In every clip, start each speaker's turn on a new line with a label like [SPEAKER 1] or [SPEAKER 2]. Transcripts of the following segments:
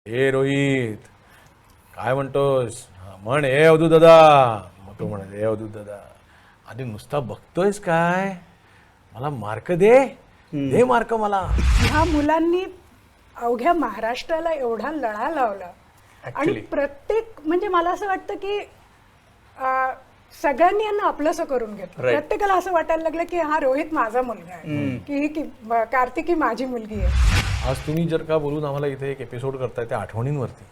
[SPEAKER 1] ए रोहित, काय म्हणतोस? म्हण ए अवधूत दादा. मग तो म्हणत ए अवधूत दादा, आधी नुसता बघतोयस काय? मला मार्क दे, दे मार्क मला.
[SPEAKER 2] ह्या मुलांनी अवघ्या महाराष्ट्राला एवढा लढा लावला आणि प्रत्येक म्हणजे मला असं वाटतं की सगळ्यांनी यांना आपलंसं करून घेतलं. प्रत्येकाला असं वाटायला लागलं की हा रोहित माझा मुलगा आहे, की कार्तिकी माझी मुलगी आहे.
[SPEAKER 1] आज तुम्ही जर का बोलून आम्हाला इथे एक एपिसोड करताय त्या आठवणींवरती,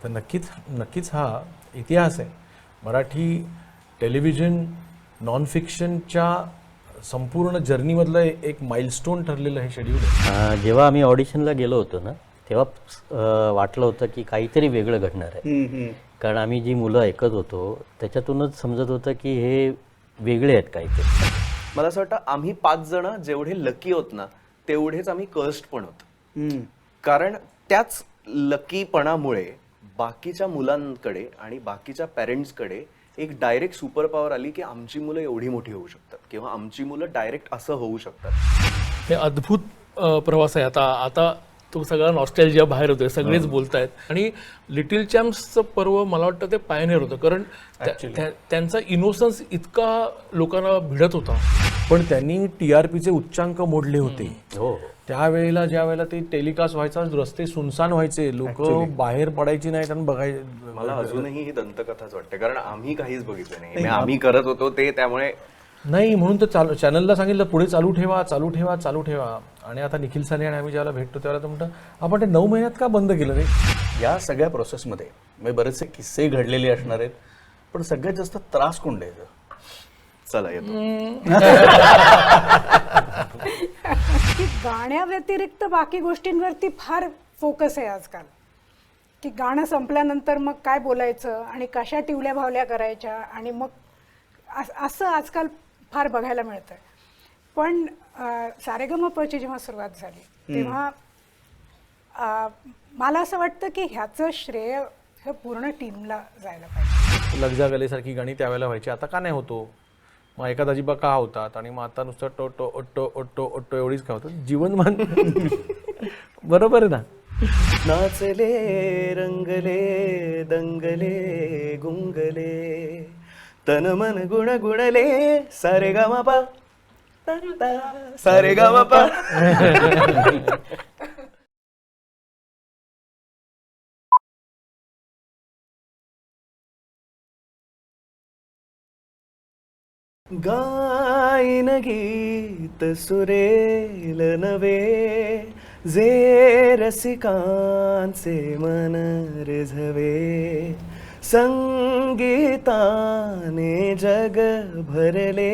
[SPEAKER 1] तर नक्कीच हा इतिहास आहे. मराठी टेलिव्हिजन नॉन फिक्शनच्या संपूर्ण जर्नीमधलं एक माइलस्टोन ठरलेलं हे शेड्यूल आहे.
[SPEAKER 3] जेव्हा आम्ही ऑडिशनला गेलो होतो ना, तेव्हा वाटलं होतं की काहीतरी वेगळं घडणार आहे. कारण आम्ही जी मुलं ऐकत होतो त्याच्यातूनच समजत होतं की हे वेगळे आहेत काहीतरी.
[SPEAKER 4] मला असं वाटतं आम्ही 5 जण जेवढे लकी होत ना, तेवढेच आम्ही कर्स्ड पण होत. कारण त्याच लकीपणामुळे बाकीच्या मुलांकडे आणि बाकीच्या पेरेंट्सकडे एक डायरेक्ट सुपर पॉवर आली की आमची मुलं एवढी मोठी होऊ शकतात किंवा आमची मुलं डायरेक्ट असं होऊ शकतात.
[SPEAKER 5] हे अद्भुत प्रवास आहे. आता तो सगळा नॉस्टॅल्जिया बाहेर होतोय, सगळेच बोलतायत. आणि लिटिल चॅम्प्सचं पर्व मला वाटतं ते पायनियर होतं, कारण त्यांचा इनोसन्स इतका लोकांना भिडत होता.
[SPEAKER 1] पण त्यांनी TRPचे उच्चांक मोडले होते.
[SPEAKER 3] हो,
[SPEAKER 1] त्यावेळेला ज्या वेळेला ते टेलिकास्ट व्हायचा, रस्ते सुनसान व्हायचे, लोक बाहेर पडायची नाहीत आणि बघायचे.
[SPEAKER 4] मला अजूनही ही दंतकथाच वाटते, कारण आम्ही काहीच बघितलं नाही. आम्ही करत होतो ते, त्यामुळे
[SPEAKER 1] नाही म्हणून तर चॅनलला सांगितलं पुढे चालू ठेवा चालू ठेवा चालू ठेवा. आणि आता निखिल साने आणि आम्ही ज्याला भेटतो त्याला तर म्हणतो आपण ते 9 महिन्यात का बंद केलं रे?
[SPEAKER 6] या सगळ्या प्रोसेसमध्ये म्हणजे बरेचसे किस्से घडलेले असणार आहेत, पण सगळ्यात जास्त त्रास कोण द्यायचं?
[SPEAKER 4] चला येतो.
[SPEAKER 2] की गाण्याव्यतिरिक्त बाकी गोष्टींवरती फार फोकस आहे आजकाल, की गाणं संपल्यानंतर मग काय बोलायचं आणि कशा टिवल्या भावल्या करायच्या, आणि मग असं आजकाल फार बघायला मिळतंय. पण सारेगमपची जेव्हा सुरुवात झाली तेव्हा मला असं वाटतं की ह्याचं श्रेय हे पूर्ण टीमला जायला पाहिजे.
[SPEAKER 1] लग जा गलेसारखी गाणी त्यावेळेला व्हायची, आता का नाही होतो? मग एका दाजीबा का होतात आणि मग आता नुसतं टोटो ओट्टो ओट्टो ओट्टो एवढीच का होतं? जीवनमान बरोबर आहे ना?
[SPEAKER 4] नाचले रंगले दंगले गुंगले तन मन गुण गुणले सारे गामापा सारे गामापा. गायन गीत सुरेल नवे जे रसिकांचे मन रिझवे संगीताने जग भरले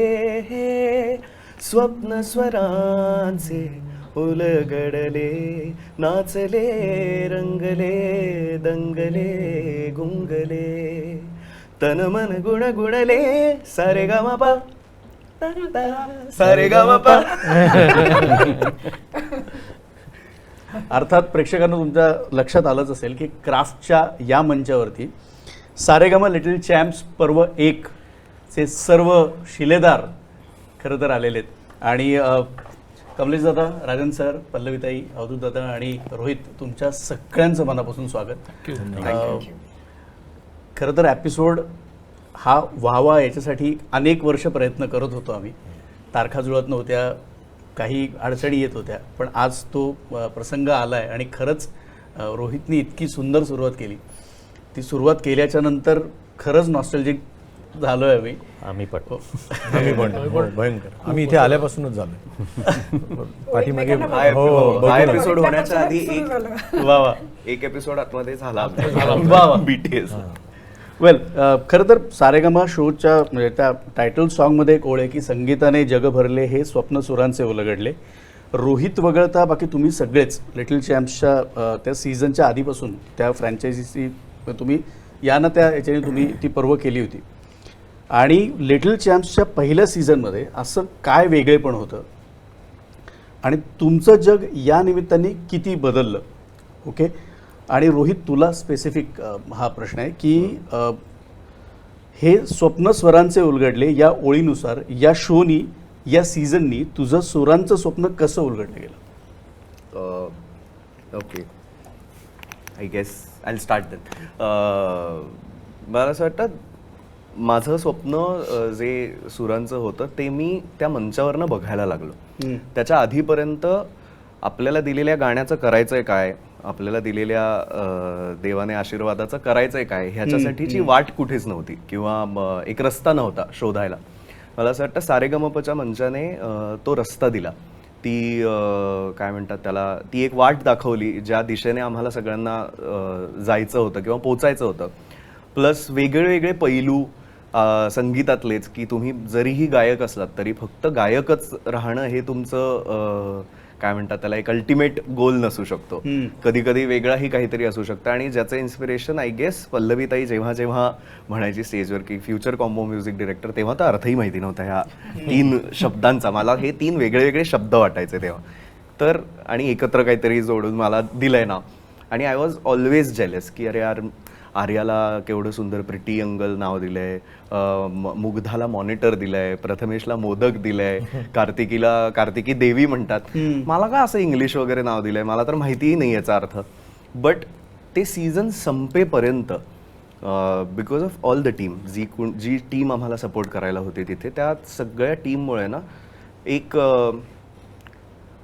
[SPEAKER 4] हे स्वप्न स्वरांचे उलगडले नाचले रंगले दंगले गुंगले तन मन गुण गुणले सारे गामापा सारे गामापा.
[SPEAKER 6] अर्थात प्रेक्षकांना तुमच्या लक्षात आलंच असेल की क्राफ्टच्या या मंचावरती सारेगामा लिटिल चॅम्प्स पर्व 1 चे सर्व शिलेदार खरं तर आलेले आहेत. आणि कमलेश दादा, राजन सर, पल्लवीताई, अवधूत दादा आणि रोहित, तुमच्या सगळ्यांचं मनापासून स्वागत. खरं तर एपिसोड हा व्हावा याच्यासाठी अनेक वर्ष प्रयत्न करत होतो आम्ही. तारखा जुळत नव्हत्या, काही अडचणी येत होत्या, पण आज तो प्रसंग आला आहे. आणि खरंच रोहितनी इतकी सुंदर सुरुवात केली. ती सुरुवात केल्याच्या नंतर खरंच नॉस्टॅल्जिक झालो आहे
[SPEAKER 3] आम्ही पण.
[SPEAKER 1] भयंकर. आम्ही इथे आल्यापासूनच झालो. पाठीमागे
[SPEAKER 4] एपिसोड होण्याच्या आधी एक एपिसोड आतमध्ये झाला BTS.
[SPEAKER 6] वेल, खरं तर सारेगामा शोच्या म्हणजे त्या टायटल सॉन्गमध्ये एक ओळ आहे की संगीताने जग भरले हे स्वप्न सुरांचे उलगडले. रोहित वगळता बाकी तुम्ही सगळेच लिटिल चॅम्प्सच्या त्या सीझनच्या आधीपासून त्या फ्रँचायझीची तुम्ही या ना त्या याच्याने तुम्ही ती पर्व केली होती. आणि लिटिल चॅम्प्सच्या पहिल्या सीझनमध्ये असं काय वेगळेपण होतं आणि तुमचं जग या निमित्ताने किती बदललं? ओके. आणि रोहित, तुला स्पेसिफिक हा प्रश्न आहे की हे स्वप्न स्वरांचे उलगडले या ओळीनुसार या शोनी या सीझननी तुझं स्वरांचं स्वप्न कसं उलगडलं गेलं?
[SPEAKER 4] Okay. I guess I start that. मला असं वाटतं माझं स्वप्न जे सुरांचं होतं ते मी त्या मंचावरनं बघायला लागलो. त्याच्या आधीपर्यंत आपल्याला दिलेल्या गाण्याचं करायचंय काय, आपल्याला दिलेल्या देवाने आशीर्वादाचं करायचंय काय, ह्याच्यासाठीची वाट कुठेच नव्हती किंवा एक रस्ता नव्हता शोधायला. मला असं वाटतं सारेगमपच्या मंचाने तो रस्ता दिला. ती काय म्हणतात त्याला, ती एक वाट दाखवली ज्या दिशेने आम्हाला सगळ्यांना जायचं होतं किंवा पोचायचं होतं. प्लस वेगळे पैलू संगीतातलेच, की तुम्ही जरीही गायक असलात तरी फक्त गायकच राहणं हे तुमचं काय म्हणतात त्याला एक अल्टिमेट गोल नसू शकतो. कधी कधी वेगळाही काहीतरी असू शकतं. आणि ज्याचं इन्स्पिरेशन आय गेस पल्लवीताई जेव्हा जेव्हा म्हणायची स्टेजवर की फ्युचर कॉम्बो म्युझिक डिरेक्टर, तेव्हा तर अर्थही माहिती नव्हता ह्या 3 शब्दांचा. मला हे 3 वेगळे शब्द वाटायचे तेव्हा. तर आणि एकत्र काहीतरी जोडून मला दिलंय ना. आणि आय वॉज ऑलवेज जेलस की अरे यार, आर्याला केवढं सुंदर प्रिटी अंगल नाव दिलंय, मुग्धाला मॉनिटर दिलंय, प्रथमेशला मोदक दिलंय, कार्तिकी देवी म्हणतात. मला का असं इंग्लिश वगैरे नाव दिलंय, मला तर माहितीही नाही याचा अर्थ. बट ते सीझन संपेपर्यंत because of all the team, Zee team आम्हाला सपोर्ट करायला होती तिथे, त्या सगळ्या टीममुळे ना एक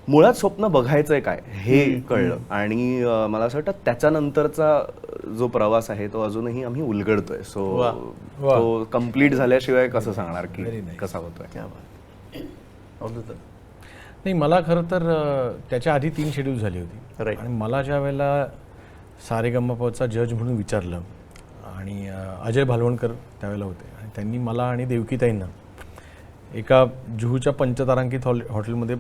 [SPEAKER 4] मुळात स्वप्न बघायचंय काय हे कळलं. आणि मला असं वाटतं त्याच्यानंतरचा जो प्रवास आहे तो अजूनही आम्ही उलगडतोय. सो तो कम्प्लीट झाल्याशिवाय कसं सांगणार की कसा होतोय.
[SPEAKER 1] नाही, मला खरं तर त्याच्या आधी 3 शेड्यूल झाली होती. आणि मला ज्या वेळेला सारेगमपचा जज म्हणून विचारलं, आणि अजय भालवणकर त्यावेळेला होते, आणि त्यांनी मला आणि देवकीताईंना एका जुहूच्या पंचतारांकित हॉटेलमध्ये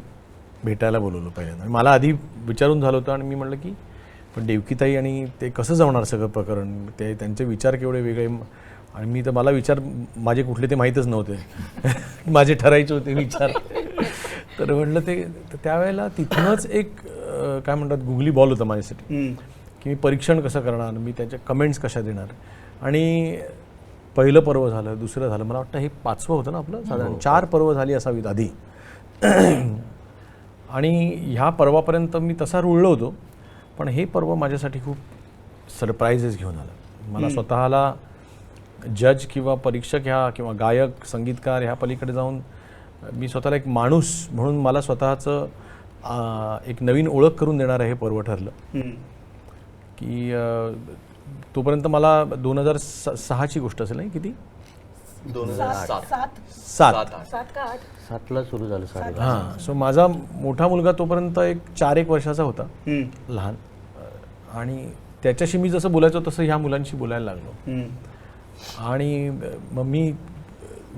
[SPEAKER 1] भेटायला बोलवलं पहिल्यांदा. मला आधी विचारून झालं होतं, आणि मी म्हटलं की पण देवकीताई आणि ते कसं जमणार सगळं प्रकरण, ते त्यांचे विचार केवढे वेगळे. आणि मी तर मला विचार माझे कुठले ते माहीतच नव्हते, माझे ठरायचे होते विचार. तर म्हटलं ते त्यावेळेला तिथूनच एक काय म्हणतात गुगली बॉल होता माझ्यासाठी, की मी परीक्षण कसं करणार, मी त्याच्या कमेंट्स कशा देणार. आणि पहिलं पर्व झालं, दुसरं झालं, मला वाटतं हे 5वं होतं ना आपलं, साधारण 4 पर्व झाली असावीत आधी. आणि ह्या पर्वापर्यंत मी तसा रुळलो होतो, पण हे पर्व माझ्यासाठी खूप सरप्राईजेस घेऊन आलं. मला स्वतःला जज किंवा परीक्षक ह्या किंवा गायक संगीतकार ह्या पलीकडे जाऊन मी स्वतःला एक माणूस म्हणून मला स्वतःचं एक नवीन ओळख करून देणारं हे पर्व ठरलं. की तोपर्यंत मला 2006ची गोष्ट असेल, नाही किती,
[SPEAKER 3] 7ला सुरू झालं सारे.
[SPEAKER 1] हां. सो माझा मोठा मुलगा तोपर्यंत एक 4-1 वर्षाचा होता, लहान. आणि त्याच्याशी मी जसं बोलायचो तसं ह्या मुलांशी बोलायला लागलो. आणि मग मी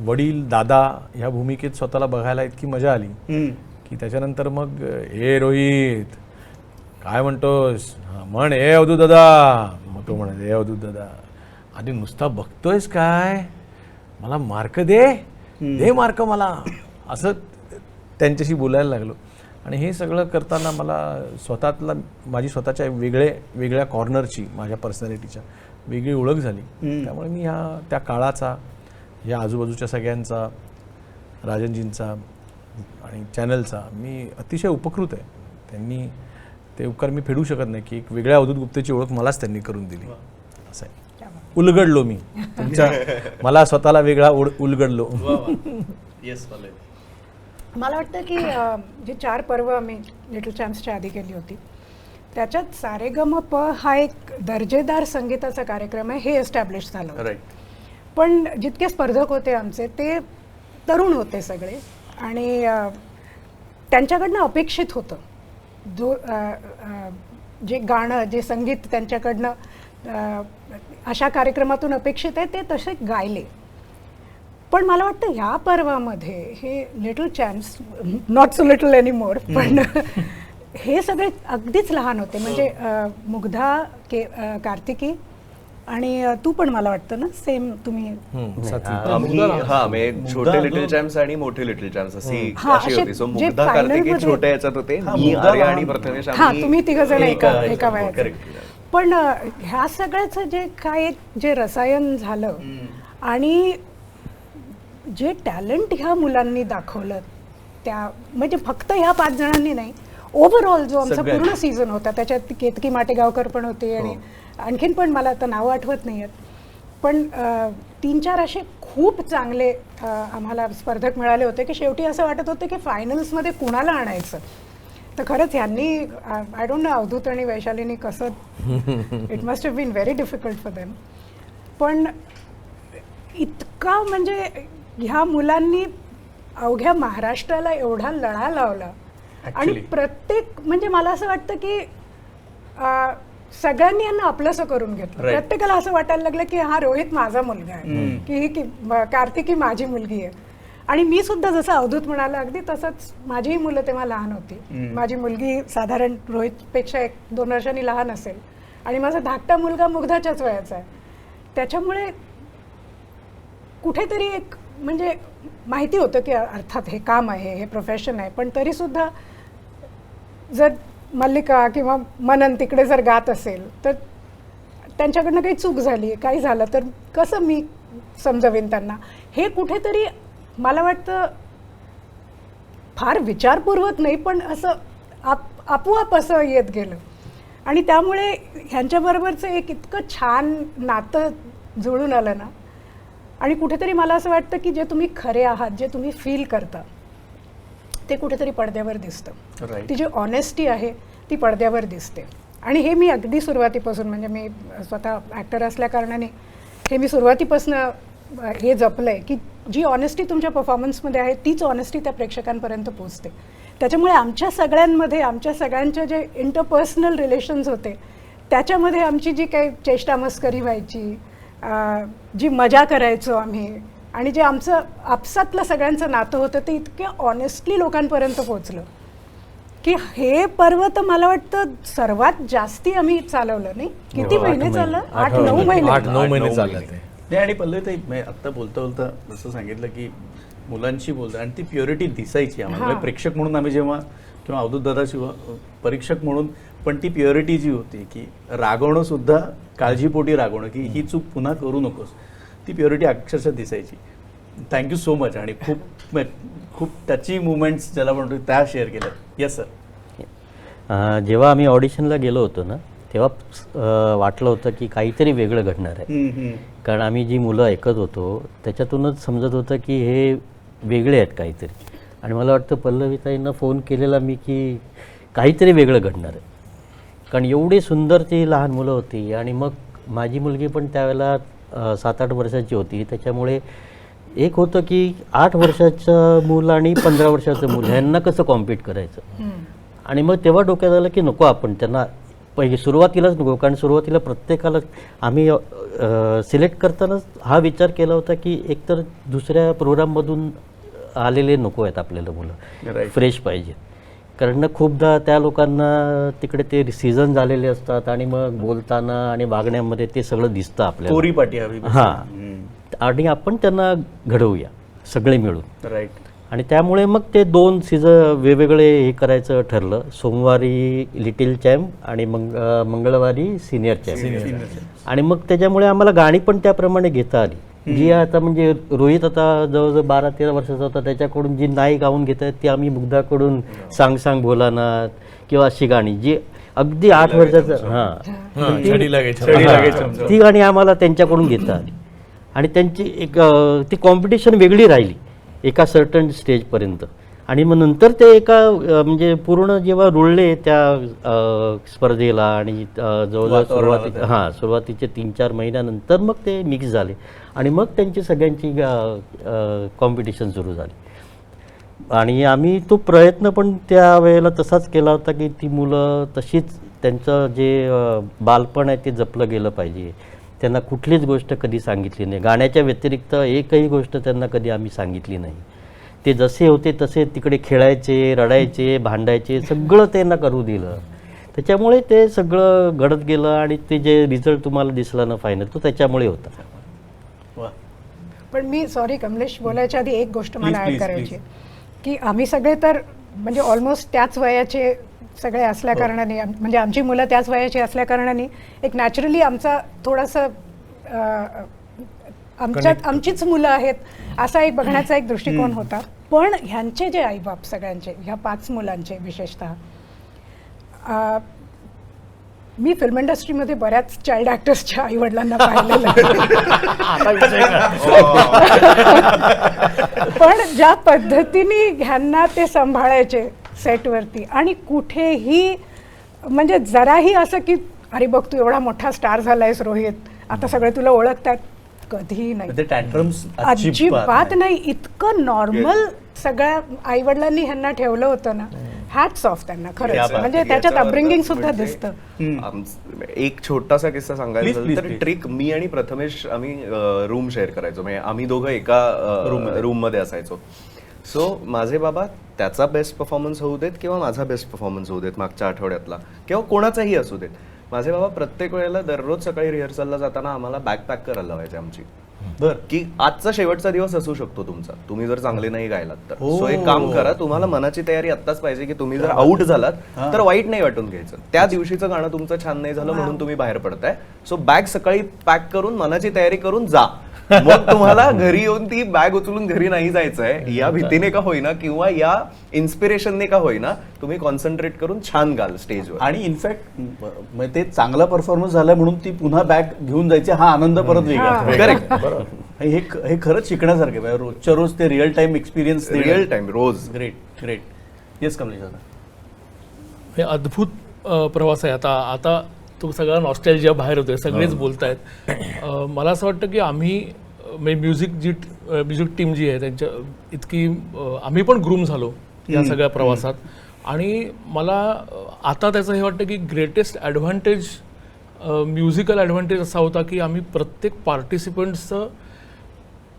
[SPEAKER 1] वडील दादा ह्या भूमिकेत स्वतःला बघायला इतकी मजा आली की त्याच्यानंतर मग हे रोहित काय म्हणतोस, म्हण हे अवधूत दादा. मग तो म्हणत हे अवधूत दादा, आधी नुसता बघतोयस काय, मला मार्क दे मार्क मला, असं त्यांच्याशी बोलायला लागलो. आणि हे सगळं करताना मला स्वतःतला माझी स्वतःच्या वेगळ्या कॉर्नरची, माझ्या पर्सनॅलिटीच्या वेगळी ओळख झाली. त्यामुळे मी त्या काळाचा, या आजूबाजूच्या सगळ्यांचा, राजनजींचा आणि चॅनलचा मी अतिशय उपकृत आहे. त्यांनी ते उपकार मी फेडू शकत नाही की एक वेगळ्या अवधूत गुप्तेची ओळख मलाच त्यांनी करून दिली. असं आहे, उलगडलो मी तुमच्या, मला स्वतःला वेगळा उलगडलो.
[SPEAKER 2] मला वाटतं की जे 4 पर्व आम्ही लिटल चॅम्प्सच्या आधी केली होती त्याच्यात सारेगमप हा एक दर्जेदार संगीताचा कार्यक्रम आहे हे एस्टॅब्लिश झालं होतं. पण जितके स्पर्धक होते आमचे ते तरुण होते सगळे, आणि त्यांच्याकडनं अपेक्षित होतं जे गाणं, जे संगीत त्यांच्याकडनं अशा कार्यक्रमातून अपेक्षित आहे ते तसे गायले. पण मला वाटतं ह्या पर्वामध्ये हे little champs, not so little any more, पण हे सगळे अगदीच लहान होते. म्हणजे मुग्धा, कार्तिकी आणि तू पण मला वाटतं ना सेम तुम्ही.
[SPEAKER 4] छोटे लिटल चॅम्प्स आणि मोठे लिटल चॅम्प्स अशी होती. सो मुग्धा कार्तिकी छोट्या याच्यात होते, मी आर्या आणि प्रथमेश,
[SPEAKER 2] तुम्ही 3 जण एका वयाचे. पण ह्या सगळ्याचं जे काय जे रसायन झालं आणि जे टॅलेंट ह्या मुलांनी दाखवलं, त्या म्हणजे फक्त ह्या 5 जणांनी नाही, ओव्हरऑल जो आमचा
[SPEAKER 6] सगळ्यांनी.
[SPEAKER 2] पूर्ण सीझन होता त्याच्यात केतकी माटेगावकर पण होते आणि आणखीन पण मला आता नावं आठवत नाही आहेत, पण 3-4 असे खूप चांगले आम्हाला स्पर्धक मिळाले होते की शेवटी असं वाटत होतं की फायनल्समध्ये कुणाला आणायचं. तर खरंच ह्यांनी आय डोंट नो अवधूत आणि वैशालीनी कसं it must have been very difficult for them. पण इतका म्हणजे ह्या मुलांनी अवघ्या महाराष्ट्राला एवढा लढा लावला आणि
[SPEAKER 6] Actually.
[SPEAKER 2] प्रत्येक म्हणजे मला असं वाटतं की सगळ्यांनी यांना आपलंसं करून घेतलं.
[SPEAKER 6] Right.
[SPEAKER 2] प्रत्येकाला असं वाटायला लागलं की हा रोहित माझा मुलगा आहे, की ही कार्तिकी माझी मुलगी आहे. आणि मी सुद्धा जसं अवधूत म्हणाला अगदी तसंच माझीही मुलं तेव्हा लहान होती. माझी मुलगी साधारण रोहितपेक्षा 1-2 वर्षांनी लहान असेल आणि माझा धाकटा मुलगा मुग्धाच्याच वयाचा आहे. त्याच्यामुळे कुठेतरी एक म्हणजे माहिती होतं की अर्थात हे काम आहे, हे प्रोफेशन आहे, पण तरीसुद्धा जर मल्लिका किंवा मनन तिकडे जर गात असेल तर त्यांच्याकडनं काही चूक झाली, काही झालं तर कसं मी समजवेन त्यांना. हे कुठेतरी मला वाटतं फार विचारपूर्वक नाही पण असं आपोआप असं येत गेलं आणि त्यामुळे ह्यांच्याबरोबरचं एक इतकं छान नातं जुळून आलं ना. आणि कुठेतरी मला असं वाटतं की जे तुम्ही खरे आहात, जे तुम्ही फील करता ते कुठेतरी पडद्यावर दिसतं.
[SPEAKER 6] Right.
[SPEAKER 2] ती जी ऑनेस्टी आहे ती पडद्यावर दिसते. आणि हे मी अगदी सुरुवातीपासून म्हणजे मी स्वतः ॲक्टर असल्याकारणाने हे मी सुरुवातीपासून हे जपलं आहे की जी ऑनेस्टी तुमच्या परफॉर्मन्समध्ये आहे तीच ऑनेस्टी त्या प्रेक्षकांपर्यंत पोचते. त्याच्यामुळे आमच्या सगळ्यांमध्ये आमच्या सगळ्यांच्या जे इंटरपर्सनल रिलेशन्स होते त्याच्यामध्ये आमची जी काही चेष्टामस्करी व्हायची, जी मजा करायचो आम्ही आणि जे आमचं आपसातलं सगळ्यांचं नातं होतं ते इतक्या ऑनेस्टली लोकांपर्यंत पोचलं की हे पर्व तर मला वाटतं सर्वात जास्ती आम्ही चालवलं. नाही किती महिने चाललं? 8-9 महिने.
[SPEAKER 1] 8-9 महिने चालले ते.
[SPEAKER 6] नाही आणि पल्लवी ताई आत्ता बोलता बोलता जसं सांगितलं की मुलांशी बोलता आणि ती प्युरिटी दिसायची आम्हाला. म्हणजे प्रेक्षक म्हणून आम्ही जेव्हा किंवा अवधूत दादाशी परीक्षक म्हणून पण ती प्युरिटी जी होती की रागवणं सुद्धा काळजीपोटी रागवणं की ही चूक पुन्हा करू नकोस, ती प्युरिटी अक्षरशः दिसायची. थँक्यू सो मच आणि खूप खूप टची मुवमेंट्स ज्याला म्हणतो त्या शेअर केल्या. Yes sir.
[SPEAKER 3] जेव्हा आम्ही ऑडिशनला गेलो होतो ना तेव्हा वाटलं होतं की काहीतरी वेगळं घडणार आहे. कारण आम्ही जी मुलं ऐकत होतो त्याच्यातूनच समजत होतं की हे वेगळे आहेत काहीतरी. आणि मला वाटतं पल्लवीताईंना फोन केलेला मी की काहीतरी वेगळं घडणार आहे. कारण एवढी सुंदर ती लहान मुलं होती आणि मग माझी मुलगी पण त्यावेळेला 7-8 वर्षाची होती. त्याच्यामुळे एक होतं की 8 वर्षाचं मूल आणि 15 वर्षाचं मूल ह्यांना कसं कॉम्पीट करायचं. आणि मग तेव्हा डोक्यात आलं की नको आपण त्यांना पहिले सुरुवातीलाच नको. कारण सुरुवातीला प्रत्येकाला आम्ही सिलेक्ट करतानाच हा विचार केला होता की एकतर दुसऱ्या प्रोग्राममधून आलेले नको आहेत आपल्याला मुलं, फ्रेश पाहिजे. कारण ना खूपदा त्या लोकांना तिकडे ते सीझन झालेले असतात आणि मग बोलताना आणि वागण्यामध्ये ते सगळं दिसतं आपल्याला.
[SPEAKER 6] कोरीपाटी हवी.
[SPEAKER 3] हां. आणि आपण त्यांना घडवूया सगळे मिळून.
[SPEAKER 6] राईट.
[SPEAKER 3] आणि त्यामुळे मग ते 2 सीझन वेगवेगळे हे करायचं ठरलं. सोमवारी लिटिल चॅम्प आणि मंगळवारी सिनियर चॅम्प. आणि मग त्याच्यामुळे आम्हाला गाणी पण त्याप्रमाणे घेता आली. जी आता म्हणजे रोहित आता जवळजवळ 12-13 वर्षाचा होता, त्याच्याकडून जी नाही गाऊन घेत आहेत ती आम्ही मुग्धाकडून सांग सांग भोलानाथ किंवा अशी गाणी जी अगदी 8 वर्षाचं ती गाणी आम्हाला त्यांच्याकडून घेता आली. आणि त्यांची एक ती कॉम्पिटिशन वेगळी राहिली एका सर्टन स्टेजपर्यंत. आणि मग नंतर ते एका म्हणजे पूर्ण जेव्हा रुळले त्या स्पर्धेला आणि जवळजवळ सुरुवातीचे 3-4 महिन्यानंतर मग ते मिक्स झाले आणि मग त्यांची सगळ्यांची कॉम्पिटिशन सुरू झाली. आणि आम्ही तो प्रयत्न पण त्या वेळेला तसाच केला होता की ती मुलं तशीच त्यांचं जे बालपण आहे ते जपलं गेलं पाहिजे. त्यांना कुठलीच गोष्ट कधी सांगितली नाही, गाण्याच्या व्यतिरिक्त एकही गोष्ट त्यांना कधी आम्ही सांगितली नाही. ते जसे होते तसे तिकडे खेळायचे, रडायचे, भांडायचे, सगळं त्यांना करू दिलं. त्याच्यामुळे ते सगळं घडत गेलं आणि ते जे रिझल्ट तुम्हाला दिसला ना फायनल तो त्याच्यामुळे होता.
[SPEAKER 2] पण मी सॉरी कमलेश, बोलायच्या आधी एक गोष्ट मला ॲड करायची की आम्ही सगळे तर म्हणजे ऑलमोस्ट त्याच वयाचे सगळे असल्या कारणाने, म्हणजे आमची मुलं त्याच वयाची असल्या कारणाने एक नॅचरली आमचा थोडासा आमचीच मुलं आहेत असा एक बघण्याचा एक दृष्टिकोन होता. पण ह्यांचे जे आईबाप सगळ्यांचे ह्या 5 मुलांचे विशेषतः मी फिल्म इंडस्ट्रीमध्ये बऱ्याच चाइल्ड ॲक्टर्सच्या आईवडिलांना पाहिलेलं आहे. पण ज्या पद्धतीने ह्यांना ते सांभाळायचे सेटवरती आणि कुठेही म्हणजे जराही असं की अरे बघ तू एवढा मोठा स्टार झालायस रोहित, आता सगळे तुला ओळखतात, कधीही नाही.
[SPEAKER 6] ते टँट्रम्स
[SPEAKER 2] अजिबात नाही. इतकं नॉर्मल सगळ्या आईवडिलांनी ह्यांना ठेवलं होतं ना, हॅट्स ऑफ त्यांना खरंच. म्हणजे त्याच्यात अपब्रिंगिंग सुद्धा दिसतं.
[SPEAKER 4] एक छोटासा किस्सा सांगायचा
[SPEAKER 6] Please,
[SPEAKER 4] झाला
[SPEAKER 6] please,
[SPEAKER 4] तर
[SPEAKER 6] please.
[SPEAKER 4] ट्रिक, मी आणि प्रथमेश आम्ही रूम शेअर करायचो, म्हणजे आम्ही दोघं एका रूम मध्ये असायचो. सो माझे बाबा त्याचा बेस्ट परफॉर्मन्स होऊ देत किंवा माझा बेस्ट परफॉर्मन्स होऊ देत मागच्या आठवड्यातला किंवा कोणाचाही असू देत, माझे बाबा प्रत्येक वेळेला दररोज सकाळी रिहर्सलला जाताना आम्हाला बॅग पॅक करायला लावायचे आमची,
[SPEAKER 6] बर
[SPEAKER 4] की आजचा शेवटचा दिवस असू शकतो तुमचा, तुम्ही जर चांगले नाही गायलात तर. सो एक काम करा, तुम्हाला मनाची तयारी आत्ताच पाहिजे की तुम्ही जर आउट झालात तर वाईट नाही वाटून घ्यायचं. त्या दिवशीचं गाणं तुमचं छान नाही झालं म्हणून तुम्ही बाहेर पडताय, सो बॅग सकाळी पॅक करून मनाची तयारी करून जा. मग तुम्हाला घरी येऊन ती बॅग उचलून घरी नाही जायचंय या भीतीने का होईना किंवा या इन्स्पिरेशनने का होईना, तुम्ही कॉन्सन्ट्रेट करून छान गाल स्टेजवर.
[SPEAKER 6] आणि इनफॅक्ट ते चांगला परफॉर्मन्स झाला म्हणून ती पुन्हा बॅग घेऊन जायची, हा आनंद परत वेगळा.
[SPEAKER 4] करेक्ट.
[SPEAKER 6] हे खरंच शिकण्यासारखं आहे. रोजच्या रोज ते real time experience,
[SPEAKER 4] real time रोज.
[SPEAKER 6] Great great. Yes Kamlesh dada.
[SPEAKER 5] हे अद्भुत प्रवास आहे. आता तो सगळा नॉस्टॅल्जिया बाहेर होतोय, सगळेच बोलतायत. मला असं वाटतं की आम्ही म्युझिक टीम जी आहे त्यांच्या इतकी आम्ही पण ग्रूम झालो या सगळ्या प्रवासात. आणि मला आता त्याचं हे वाटतं की ग्रेटेस्ट ॲडव्हान्टेज, म्युझिकल ॲडव्हान्टेज असा होता की आम्ही प्रत्येक पार्टिसिपंट्सचं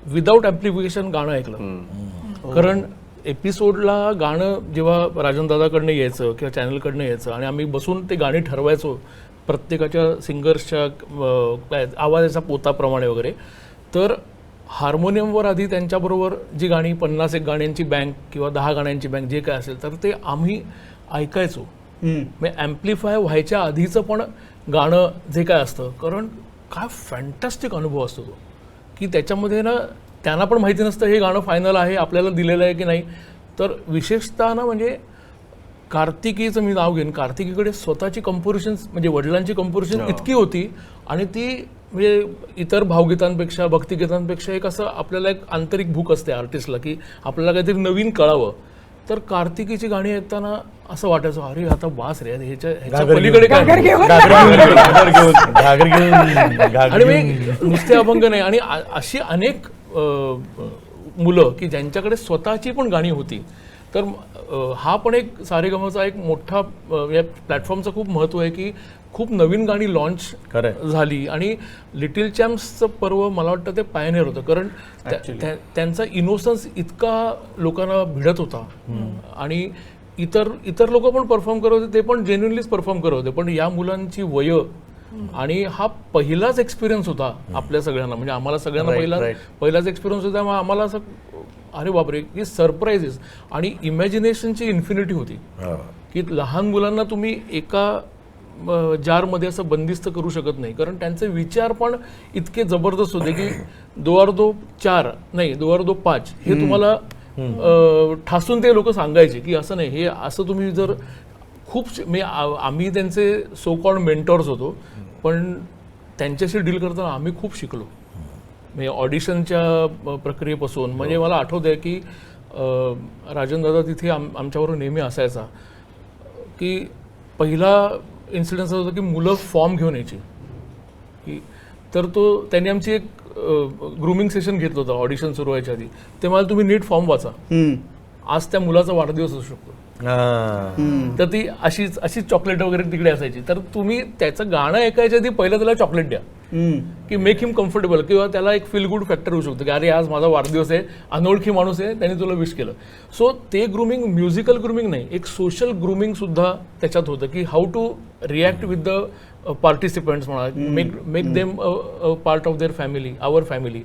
[SPEAKER 5] विदाऊट ॲम्प्लिफिकेशन गाणं ऐकलं. कारण एपिसोडला गाणं जेव्हा राजन दादाकडनं यायचं किंवा चॅनलकडनं यायचं आणि आम्ही बसून ते गाणी ठरवायचो प्रत्येकाच्या सिंगर्सच्या काय आवाजाच्या पोताप्रमाणे वगैरे, तर हार्मोनियमवर आधी त्यांच्याबरोबर जी गाणी 50 गाण्यांची बँक किंवा 10 गाण्यांची बँक जे काय असेल तर ते आम्ही ऐकायचो. म्हणजे ॲम्प्लिफाय व्हायच्या आधीचं पण गाणं जे काय असतं, कारण काय फॅन्टॅस्टिक अनुभव असतो तो, की त्याच्यामध्ये ना त्यांना पण माहिती नसतं हे गाणं फायनल आहे आपल्याला दिलेलं आहे की नाही. तर विशेषतः ना म्हणजे कार्तिकीचं मी नाव घेईन, कार्तिकीकडे स्वतःची कंपोजिशन्स म्हणजे वडिलांची कंपोजिशन इतकी होती आणि ती म्हणजे इतर भावगीतांपेक्षा भक्तिगीतांपेक्षा एक असं आपल्याला एक आंतरिक भूक असते आर्टिस्टला की आपल्याला काहीतरी नवीन कळावं. तर कार्तिकीची गाणी ऐकताना असं वाटायचं अरे आता बास रे, ह्याच्या पलीकडे काय. आणि मी नुसते अभंग नाही, आणि अशी अनेक मुलं की ज्यांच्याकडे स्वतःची पण गाणी होती. तर हा पण एक सारेगमचा एक मोठा या प्लॅटफॉर्मचं खूप महत्त्व आहे की खूप नवीन गाणी लॉन्च झाली. आणि लिटिल चॅम्प्सचं पर्व मला वाटतं ते पायनियर होतं, कारण त्यांचा इनोसन्स इतका लोकांना भिडत होता. आणि इतर लोक पण परफॉर्म करत होते, ते पण जेन्युइनलीच परफॉर्म करत होते, पण या मुलांची वय आणि हा पहिलाच एक्सपिरियन्स होता आपल्या सगळ्यांना, म्हणजे आम्हाला सगळ्यांना पहिलाच एक्सपिरियन्स होता. मग आम्हाला असं अरे बापरे की सरप्राईजेस आणि इमॅजिनेशनची इन्फिनिटी होती की लहान मुलांना तुम्ही एका जारमध्ये असं बंदिस्त करू शकत नाही, कारण त्यांचे विचार पण इतके जबरदस्त होते की 2 और 2 4 नाही 2 और 2 5 हे तुम्हाला ठासून ते लोक सांगायचे की असं नाही, हे असं तुम्ही जर खूप आम्ही त्यांचे सो कॉल्ड मेंटॉर्स होतो, पण त्यांच्याशी डील करताना आम्ही खूप शिकलो. म्हणजे ऑडिशनच्या प्रक्रियेपासून म्हणजे मला आठवतं आहे की राजन दादा तिथे आमच्याबरोबर नेहमी असायचा की पहिला इन्सिडेंट असं होतं की मुलं फॉर्म घेऊन यायची की, तर त्यांनी आमची एक ग्रूमिंग सेशन घेतलं होतं ऑडिशन सुरू व्हायच्या आधी. ते मला तुम्ही नीट फॉर्म वाचा, आज त्या मुलाचा वाढदिवस असू शकतो. तर ती अशीच चॉकलेट वगैरे तिकडे असायची, तर तुम्ही त्याचं गाणं ऐकायच्या आधी पहिलं त्याला चॉकलेट द्या की मेक हिम कम्फर्टेबल, किंवा त्याला एक फील गुड फॅक्टर होऊ शकतो की अरे आज माझा वाढदिवस आहे, अनोळखी माणूस आहे, त्याने तुला विश केलं. सो ते ग्रूमिंग म्युझिकल ग्रूमिंग नाही, एक सोशल ग्रूमिंग सुद्धा त्याच्यात होतं की how to react with the participants म्हणा, make them part of their family, our family.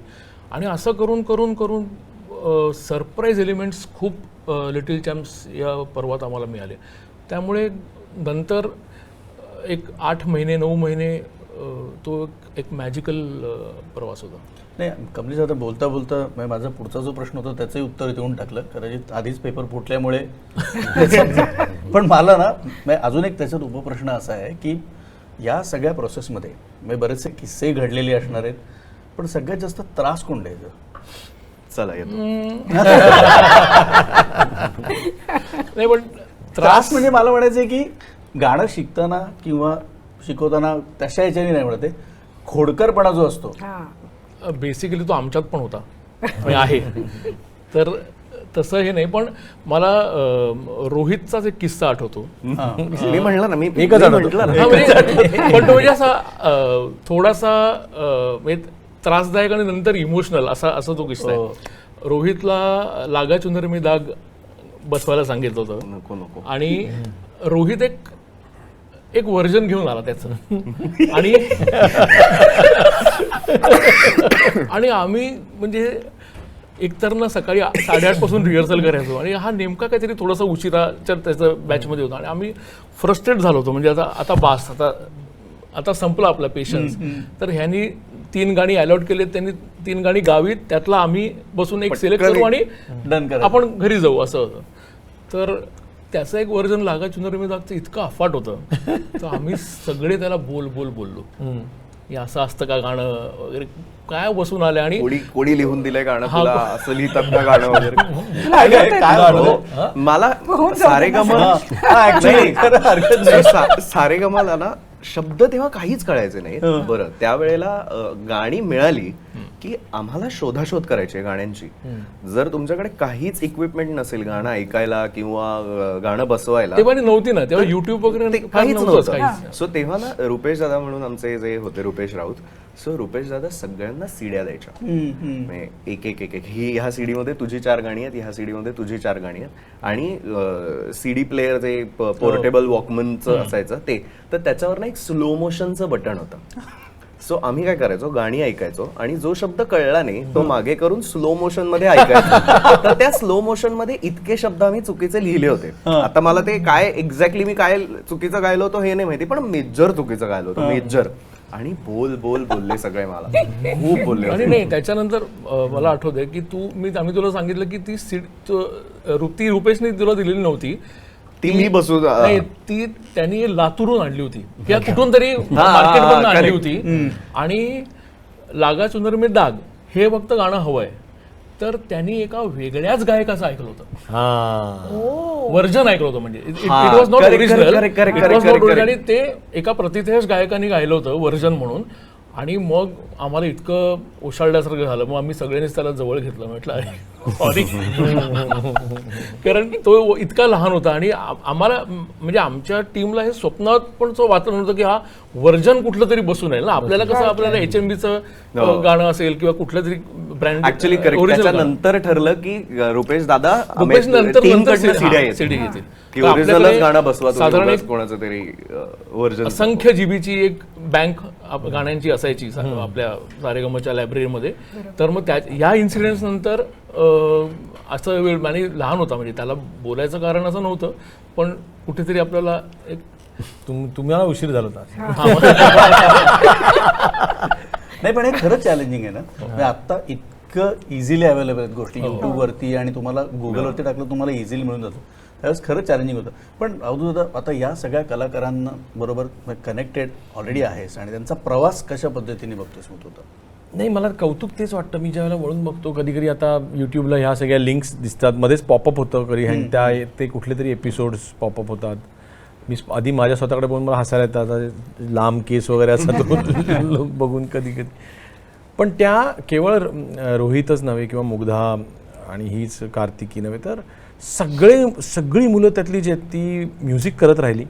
[SPEAKER 5] आणि असं करून करून करून सरप्राईज एलिमेंट्स खूप लिटिल चॅम्प्स या पर्वात आम्हाला मिळाले. त्यामुळे नंतर एक 8 महिने 9 महिने तो एक मॅजिकल प्रवास होता.
[SPEAKER 6] नाही कमलेश, आता बोलता बोलता माझा पुढचा जो प्रश्न होता त्याचंही उत्तर देऊन टाकलं, कदाचित आधीच पेपर फुटल्यामुळे पण मला ना अजून एक त्याच्यात उपप्रश्न असा आहे की या सगळ्या प्रोसेसमध्ये बरेचसे किस्से घडलेले असणार आहेत, पण सगळ्यात जास्त त्रास कोण द्यायचं?
[SPEAKER 4] चला येतो.
[SPEAKER 5] नाही पण
[SPEAKER 6] त्रास म्हणजे मला म्हणायचं आहे की गाणं शिकताना किंवा शिकवताना तशा ह्याच्याने नाही म्हणत आहे, खोडकरपणा जो असतो
[SPEAKER 2] हा
[SPEAKER 5] बेसिकली तो आमच्यात पण होता म्हणजे आहे. तर तसं हे नाही, पण मला रोहितचाच एक किस्सा आठवतो.
[SPEAKER 4] मी म्हणलं ना, मी
[SPEAKER 1] एकच
[SPEAKER 4] म्हटलं ना.
[SPEAKER 5] हा, म्हणजे पण तो म्हणजे असा थोडासा म्हणजे त्रासदायक आणि नंतर इमोशनल असा तो किस्सा आहे. रोहितला लागा चुनर मी दाग बसवायला सांगितलं होतं
[SPEAKER 4] नको नको.
[SPEAKER 5] आणि रोहित एक व्हर्जन घेऊन आला त्याचं आणि आम्ही म्हणजे एकतर ना सकाळी 8:30 पासून रिहर्सल करायचो आणि हा नेमका काहीतरी थोडासा उशिराच्या त्याचं बॅचमध्ये होता आणि आम्ही फ्रस्ट्रेट झालो होतो. म्हणजे आता बास, आता संपला आपला पेशन्स. तर ह्यांनी 3 गाणी अलॉट केले, त्यांनी 3 गाणी गावीत, त्यातला आम्ही बसून एक सिलेक्ट करू आणि
[SPEAKER 6] डन करा.
[SPEAKER 5] आपण घरी जाऊ असं होतं. तर त्याचं एक वर्जन लागा चुनर मी दागचं इतकं अफाट होतं, तर आम्ही सगळे त्याला बोललो हे असं असतं का गाणं वगैरे, काय बसून आले. आणि
[SPEAKER 4] कोणी लिहून दिलंय गाणं तुला, असं लिहितात का गाणं वगैरे. मला सारेगमाला ना शब्द तेव्हा काहीच कळायचे नाही. बरं, त्यावेळेला गाणी मिळाली की आम्हाला शोधाशोध करायची गाण्यांची. जर तुमच्याकडे काहीच इक्विपमेंट नसेल गाणं ऐकायला किंवा गाणं बसवायला,
[SPEAKER 5] तेव्हा नव्हती ना, तेव्हा युट्यूब वगैरे
[SPEAKER 4] काहीच
[SPEAKER 5] नव्हतं.
[SPEAKER 4] नव्हतं. सो तेव्हा ना रुपेश दादा म्हणून आमचे जे होते रुपेश राऊत, सो रुपेश दादा सगळ्यांना सीड्या द्यायच्या. म्हणजे एक ही ह्या सीडी मध्ये तुझी 4 गाणी आहेत, ह्या सीडी मध्ये तुझी 4 गाणी आहेत. आणि सीडी प्लेअर जे पोर्टेबल वॉकमनचं असायचं ते, तर त्याच्यावर ना एक स्लो मोशनचं बटन होतं. सो आम्ही काय करायचो, गाणी ऐकायचो आणि जो शब्द कळला नाही तो मागे करून स्लो मोशन मध्ये ऐकायचो. तर त्या स्लो मोशन मध्ये इतके शब्द आम्ही चुकीचे लिहिले होते. आता मला ते काय एक्झॅक्टली मी काय चुकीचं गायलो होतो हे नाही माहिती, पण मेजर चुकीचं गायलो होतो, मेजर. आणि बोलले सगळे, मला खूप बोलले.
[SPEAKER 5] आणि नाही, त्याच्यानंतर मला आठवतंय की आम्ही तुला सांगितलं की ती सीट ती रुपेशने तुला दिलेली नव्हती,
[SPEAKER 4] ती मी बसू
[SPEAKER 5] नाही, ती त्यांनी लातूरून आणली होती किंवा कुठून तरी मार्केटमधून आणली होती. आणि लागा चुनर में दाग हे फक्त गाणं हवंय, तर त्यांनी एका वेगळ्याच गायकाचं ऐकलं होतं, व्हर्जन ऐकलं होतं. म्हणजे इट वॉज नॉट ओरिजिनल, आणि ते एका प्रतिथेश गायकाने गायलं होतं व्हर्जन म्हणून. आणि मग आम्हाला इतकं ओशाळल्यासारखं झालं, मग आम्ही सगळ्यांनीच त्याला जवळ घेतलं, म्हटलं सॉरी, कारण तो इतका लहान होता. आणि आम्हाला म्हणजे आमच्या टीमला हे स्वप्नात पण वाचलं होतं की हा व्हर्जन कुठलं तरी बसून आहे ना. आपल्याला कसं आपल्याला HMBचं गाणं असेल किंवा कुठलं तरी ब्रँड,
[SPEAKER 4] ऍक्च्युली नंतर ठरलं की रुपेश दादा
[SPEAKER 5] सीडी घेतील,
[SPEAKER 4] गाणं बसवा
[SPEAKER 5] साधारण
[SPEAKER 4] कोणाचं तरी व्हर्जन.
[SPEAKER 5] असंख्य जीबीची एक बँक गाण्यांची असायची आपल्या सारेगमच्या लायब्ररीमध्ये. तर मग या इन्सिडेंट्स नंतर असं वेळ, आणि लहान होता म्हणजे त्याला बोलायचं कारण असं नव्हतं, पण कुठेतरी आपल्याला एक
[SPEAKER 1] तुम्हाला उशीर झाला होता.
[SPEAKER 6] नाही, पण हे खरंच चॅलेंजिंग आहे ना. म्हणजे आता इतकं इझिली अवेलेबल आहेत गोष्टी युट्यूबवरती, आणि तुम्हाला गुगलवरती टाकलं तुम्हाला इझिली मिळून जातं. त्यावेळेस खरंच चॅलेंजिंग होतं. पण अवधूत दादा, आता या सगळ्या कलाकारांना बरोबर कनेक्टेड ऑलरेडी आहेस आणि त्यांचा प्रवास कशा पद्धतीने बघतोस मग होता?
[SPEAKER 1] नाही, मला कौतुक तेच वाटतं. मी ज्यावेळेला वळून बघतो, कधी कधी आता यूट्यूबला ह्या सगळ्या लिंक्स दिसतात, मध्येच पॉपअप होतं कधी, ते कुठले तरी एपिसोड्स पॉपअप होतात. मी आधी माझ्या स्वतःकडे बघून मला हसायला येतात, लांब केस वगैरे असं बघून कधी कधी. पण त्या केवळ रोहितच नव्हे किंवा मुग्धा आणि हीच कार्तिकी नव्हे, तर सगळी मुलं त्यातली जी आहेत ती म्युझिक करत राहिली.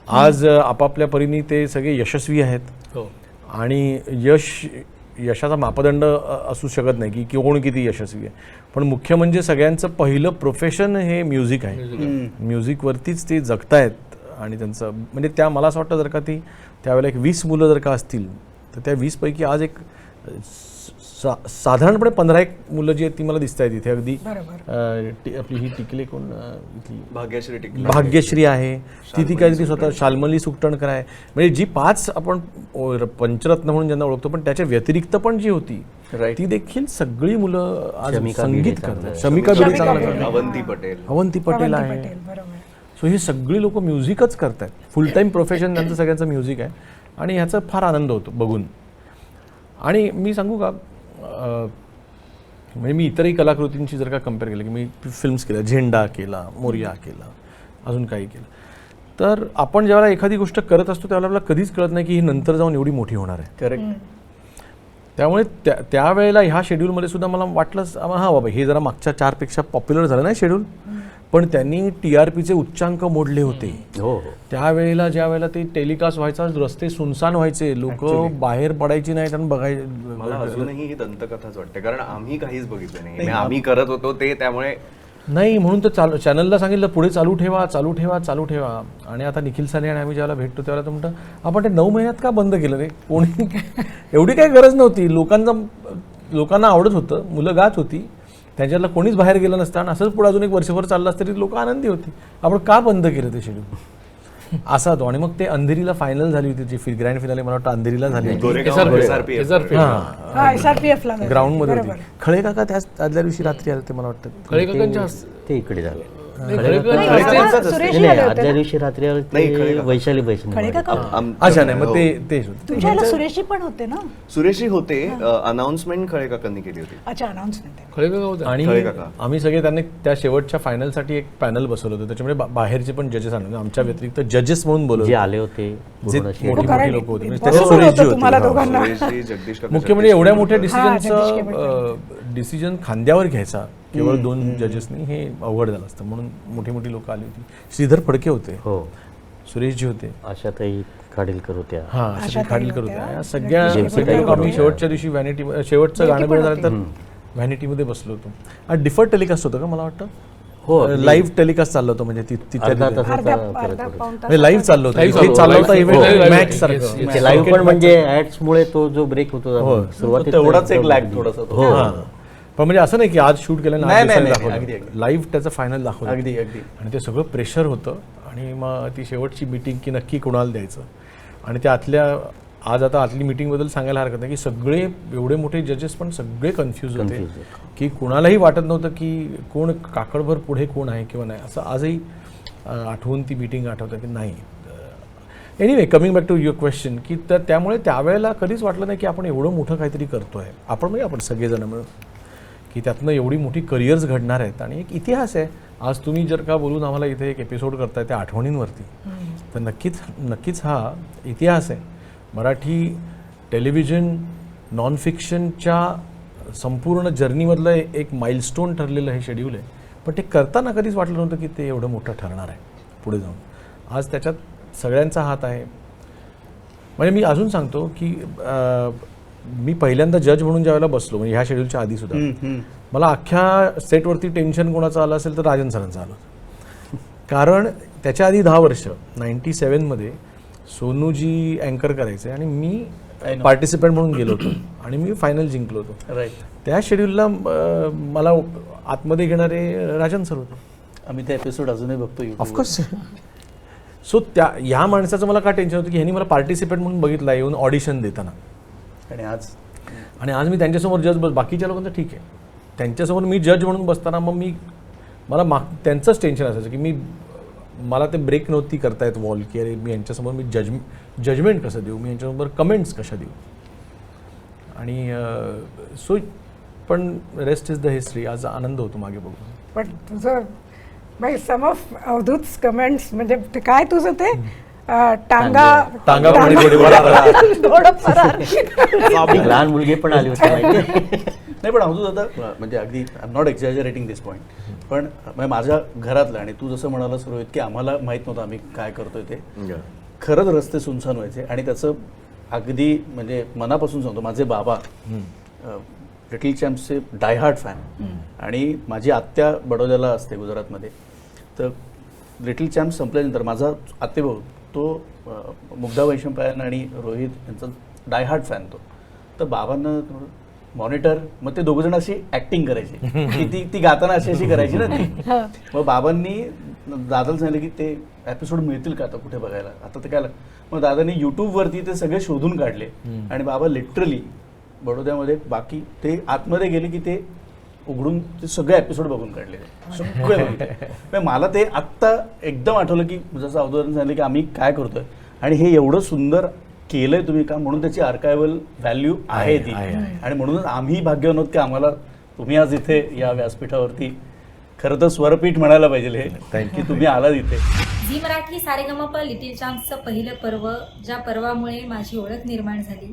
[SPEAKER 1] आज आपापल्या परीने ते सगळे यशस्वी आहेत. आणि यशाचा मापदंड असू शकत नाही की कोण किती यशस्वी आहे, पण मुख्य म्हणजे सगळ्यांचं पहिलं प्रोफेशन हे म्युझिक आहे. म्युझिकवरतीच ते जगतायत. आणि त्यांचं म्हणजे मला असं वाटतं, जर का ती त्यावेळेला एक 20 मुलं जर का असतील, तर त्या 20 पैकी आज एक साधारणपणे 15 मुलं जी आहेत ती मला दिसत आहेत इथे. अगदी आपली ही टिकले कोण इथली भाग्यश्री आहे, ती काहीतरी स्वतः शाल्मली सुकटणकर आहे. म्हणजे जी 5 आपण पंचरत्न म्हणून ज्यांना ओळखतो, पण त्याच्या व्यतिरिक्त पण जी होती ती देखील सगळी मुलं आज संगीत करतात. शमिका बेडी चांगलं करतात,
[SPEAKER 4] अवंती पटेल
[SPEAKER 1] आहे. सो ही सगळी लोक म्युझिकच करतात, फुल टाईम प्रोफेशन त्यांचं सगळ्यांचं म्युझिक आहे आणि ह्याचा फार आनंद होतो बघून. आणि मी सांगू का, म्हणजे मी इतरही कलाकृतींची जर का कम्पेअर केलं, की मी फिल्म्स केल्या, झेंडा केला, मोरिया केला, अजून काही केलं, तर आपण ज्यावेळेला एखादी गोष्ट करत असतो त्यावेळेला आपल्याला कधीच कळत नाही की ही नंतर जाऊन एवढी मोठी होणार आहे.
[SPEAKER 6] करेक्ट.
[SPEAKER 1] त्यामुळे त्यावेळेला ह्या शेड्यूलमध्ये सुद्धा मला वाटलंच हां बाबा हे जरा मागच्या 4पेक्षा पॉप्युलर झालं नाही शेड्यूल, पण त्यांनी TRPचे उच्चांक मोडले होते.
[SPEAKER 3] हो हो.
[SPEAKER 1] त्यावेळेला ज्या वेळेला ते टेलिकास्ट व्हायचा, रस्ते सुनसान व्हायचे, लोक बाहेर पडायची नाहीत आणि
[SPEAKER 4] मला अजूनही ही दंतकथाच वाटते, कारण आम्ही काहीच बघितलं नाही, आम्ही करत होतो ते, त्यामुळे
[SPEAKER 1] नाही म्हणून तर चॅनलला सांगितलं पुढे चालू ठेवा चालू ठेवा चालू ठेवा. आणि आता निखिल साने आणि आम्ही ज्यावेळेला भेटतो त्यावेळेला तर म्हणतं आपण ते 9 महिन्यात का बंद केलं रे, कोणी एवढी काही गरज नव्हती, लोकांना आवडत होतं, मुलं गात होती, त्यांच्यातलं कोणीच बाहेर गेलं नसतं आणि असंच पुढे अजून एक वर्षभर चाललं असतं तरी लोक आनंदी होती, आपण का बंद केलं ते शेड्यूल, असा तो. आणि मग ते अंधेरीला फायनल झाली होती, जी ग्रँड फिनाले मला वाटतं अंधेरीला झाली होती
[SPEAKER 2] SRPF ला
[SPEAKER 1] ग्राउंडमध्ये होती. खळे काका त्याच आदल्या दिवशी रात्री आले ते मला वाटतं.
[SPEAKER 3] ते इकडे झाले.
[SPEAKER 2] सुरेश
[SPEAKER 3] नाही, आदल्या दिवशी रात्री आले ते वैशाली
[SPEAKER 2] खळे काका
[SPEAKER 1] अच्छा नाही मग तेच होतं.
[SPEAKER 2] तुमच्या ह्याला सुरेशी पण होते ना.
[SPEAKER 4] सुरेशी होते, अनाउन्समेंट खळे काकांनी केली होती.
[SPEAKER 2] अच्छा, अनाउन्समेंट.
[SPEAKER 1] आणि
[SPEAKER 4] खळे काका.
[SPEAKER 1] आम्ही सगळे त्यांनी त्या शेवटच्या फायनलसाठी एक पॅनल बसवलं होतं, त्याच्यामध्ये बाहेरचे पण जजेस आणले, आमच्या व्यतिरिक्त जजेस म्हणून
[SPEAKER 3] जे
[SPEAKER 1] बोलवले
[SPEAKER 3] आले होते
[SPEAKER 1] जे
[SPEAKER 3] पूर्ण असे.
[SPEAKER 1] मोठी मोठी लोक होते, म्हणजे
[SPEAKER 2] Impossible
[SPEAKER 1] त्याच्यात सुरेशजी
[SPEAKER 2] होतं तुम्हाला
[SPEAKER 1] होते.
[SPEAKER 2] दोघांना.
[SPEAKER 4] सुरेशजी, जगदीश काका,
[SPEAKER 1] मुख्य म्हणजे एवढ्या मोठ्या
[SPEAKER 2] जगदीश
[SPEAKER 1] डिसिजन खांद्यावर घ्यायचा केवळ 2 जजेसनी, हे अवघड झालं असतं, म्हणून मोठी मोठी लोक आली होती. श्रीधर फडके होते,
[SPEAKER 3] हो.
[SPEAKER 1] सुरेशजी होते,
[SPEAKER 3] आशाताई खाडीलकर होत्या.
[SPEAKER 1] हा अशा खाडीलकर होत्या. या सगळ्या
[SPEAKER 3] जेमसी
[SPEAKER 1] सगळे लोक आम्ही
[SPEAKER 3] होत्या.
[SPEAKER 1] शेवटच्या दिवशी शेवटचं गाणं बिणं झालं तर व्हॅनिटीमध्ये बसलो होतो. आणि डिफर टेलिकास्ट होतं का मला वाटतं,
[SPEAKER 3] हो.
[SPEAKER 1] लाईव्ह टेलिकास्ट चाललं होतं, म्हणजे
[SPEAKER 3] अर्धा तासाचा
[SPEAKER 2] अर्धा
[SPEAKER 3] फरक
[SPEAKER 2] पाऊण
[SPEAKER 3] होता.
[SPEAKER 2] तास.
[SPEAKER 1] लाईव्ह चाललं होतं,
[SPEAKER 5] Live
[SPEAKER 1] हे
[SPEAKER 5] चाललं
[SPEAKER 1] चाललं
[SPEAKER 5] होतं.
[SPEAKER 1] होतं
[SPEAKER 5] Live,
[SPEAKER 1] event
[SPEAKER 5] live,
[SPEAKER 1] match
[SPEAKER 5] yes,
[SPEAKER 1] सारखं.
[SPEAKER 5] yes.
[SPEAKER 3] ते लाईव्ह पण म्हणजे ऍड्स मुळे तो जो ब्रेक होतो
[SPEAKER 1] हो.
[SPEAKER 3] सुरुवातीला
[SPEAKER 6] तेवढाच एक लॅग थोडासा तो.
[SPEAKER 3] हो.
[SPEAKER 1] हां. पण म्हणजे असं नाही की आज शूट केलं
[SPEAKER 6] नाही, नाही, नाही, अगदी,
[SPEAKER 1] दाखवलं,
[SPEAKER 6] अगदी.
[SPEAKER 1] लाईव्ह त्याचं फायनल दाखवलं.
[SPEAKER 6] अगदी अगदी.
[SPEAKER 1] आणि ते सगळं प्रेशर होतं. आणि मग ती शेवटची मीटिंग की नक्की कोणाला द्यायचं, आणि त्या आज आता आतली मीटिंगबद्दल सांगायला हरकत नाही की सगळे एवढे मोठे जजेस पण सगळे कन्फ्यूज होते, की कुणालाही वाटत नव्हतं की कोण काकडभर पुढे कोण आहे किंवा नाही, असं आजही आठवून ती मीटिंग आठवतं की नाही. Anyway, coming back to your question, की त्यामुळे त्यावेळेला कधीच वाटलं नाही की आपण एवढं मोठं काहीतरी करतोय, आपण सगळेजण मिळून, की त्यातनं एवढी मोठी करिअर्स घडणार आहेत आणि एक इतिहास आहे. आज तुम्ही जर का बोलून आम्हाला इथे एक एपिसोड करताय त्या आठवणींवरती, तर नक्कीच हा इतिहास आहे. मराठी टेलिव्हिजन नॉन फिक्शनच्या संपूर्ण जर्नीमधलं एक माइलस्टोन ठरलेलं हे शेड्यूल आहे. पण ते करताना कधीच वाटलं नव्हतं की ते एवढं मोठं ठरणार आहे पुढे जाऊन. आज त्याच्यात सगळ्यांचा हात आहे. म्हणजे मी अजून सांगतो की मी पहिल्यांदा जज म्हणून ज्यावेळेला बसलो, म्हणजे ह्या शेड्यूलच्या आधीसुद्धा मला अख्ख्या सेटवरती टेन्शन कोणाचं आलं असेल तर राजन सरांचं आलं होतं. कारण त्याच्या आधी 10 वर्ष 97मध्ये सोनूजी अँकर करायचे आणि मी पार्टिसिपंट म्हणून गेलो होतो आणि मी फायनल जिंकलो होतो.
[SPEAKER 6] राईट.
[SPEAKER 1] त्या शेड्यूलला मला आतमध्ये घेणारे राजन सर होते.
[SPEAKER 6] आम्ही ते एपिसोड अजूनही बघतो.
[SPEAKER 1] ऑफकोर्स. सो ह्या माणसाचं मला का टेन्शन होतं की ह्यांनी मला पार्टिसिपेंट म्हणून बघितलं येऊन ऑडिशन देताना, आणि आज मी त्यांच्यासमोर जज बाकीच्या लोकांचं ठीक आहे, त्यांच्यासमोर मी जज म्हणून बसताना मग मला त्यांचंच टेन्शन असायचं की मला ते ब्रेक नव्हती करतायत वॉल, की अरे मी यांच्यासमोर मी जजमेंट कसं देऊ, मी यांच्यासमोर कमेंट्स कशा देऊ. आणि सो पण रेस्ट इज द हिस्ट्री. आज आनंद होतो मागे बघून.
[SPEAKER 2] पण तुझं बाई सम ऑफ अवधूत's कमेंट्स, म्हणजे ते काय तुझं ते टांगा थोडं फरार.
[SPEAKER 3] एक लहान मुलगी पण आली होती माहिती.
[SPEAKER 6] नाही पण अवधूत आता म्हणजे अगदी I am not एक्झॅजरेटिंग this point, पण माझ्या घरातलं आणि तू जसं म्हणालास रोहित की आम्हाला माहीत नव्हतं आम्ही काय करतोय ते. खरंच रस्ते सुनसान व्हायचे आणि त्याचं अगदी म्हणजे मनापासून सांगतो, माझे बाबा लिटिल चॅम्प्सचे डायहार्ड फॅन, आणि माझी आत्या बडोद्याला असते गुजरातमध्ये, तर लिटिल चॅम्प्स संपल्यानंतर माझा आत्तेभाऊ तो मुग्धा वैशंपायन आणि रोहित यांचा डायहार्ड फॅन तो. तर बाबांना मॉनिटर, मग ते दोघंजण अशी ॲक्टिंग करायची, ती गाताना अशी करायची ना ती. मग बाबांनी दादाला सांगितलं की ते एपिसोड मिळतील का आता कुठे बघायला, आता ते काय. मग दादांनी यूट्यूबवरती ते सगळे शोधून काढले आणि बाबा लिटरली बडोद्यामध्ये बाकी ते आतमध्ये गेले की ते उघडून ते सगळे एपिसोड बघून काढले सगळे बघितले. म्हणजे मला ते आत्ता एकदम आठवलं की जसं अवधूतने सांगितलं की आम्ही काय करतोय आणि हे एवढं सुंदर केलंय तुम्ही का, म्हणून त्याची आर्कायव्हल व्हॅल्यू आहे ती. आणि म्हणूनच आम्ही भाग्यवान आहोत की आम्हाला तुम्ही आज इथे या व्यासपीठावरती, खरं तर स्वरपीठ म्हणायला पाहिजे हे, की तुम्ही आलात इथे.
[SPEAKER 7] झी मराठी सारेगमप लिटिल चॅम्प्सचं पहिलं पर्व, ज्या पर्वामुळे माझी ओळख निर्माण झाली,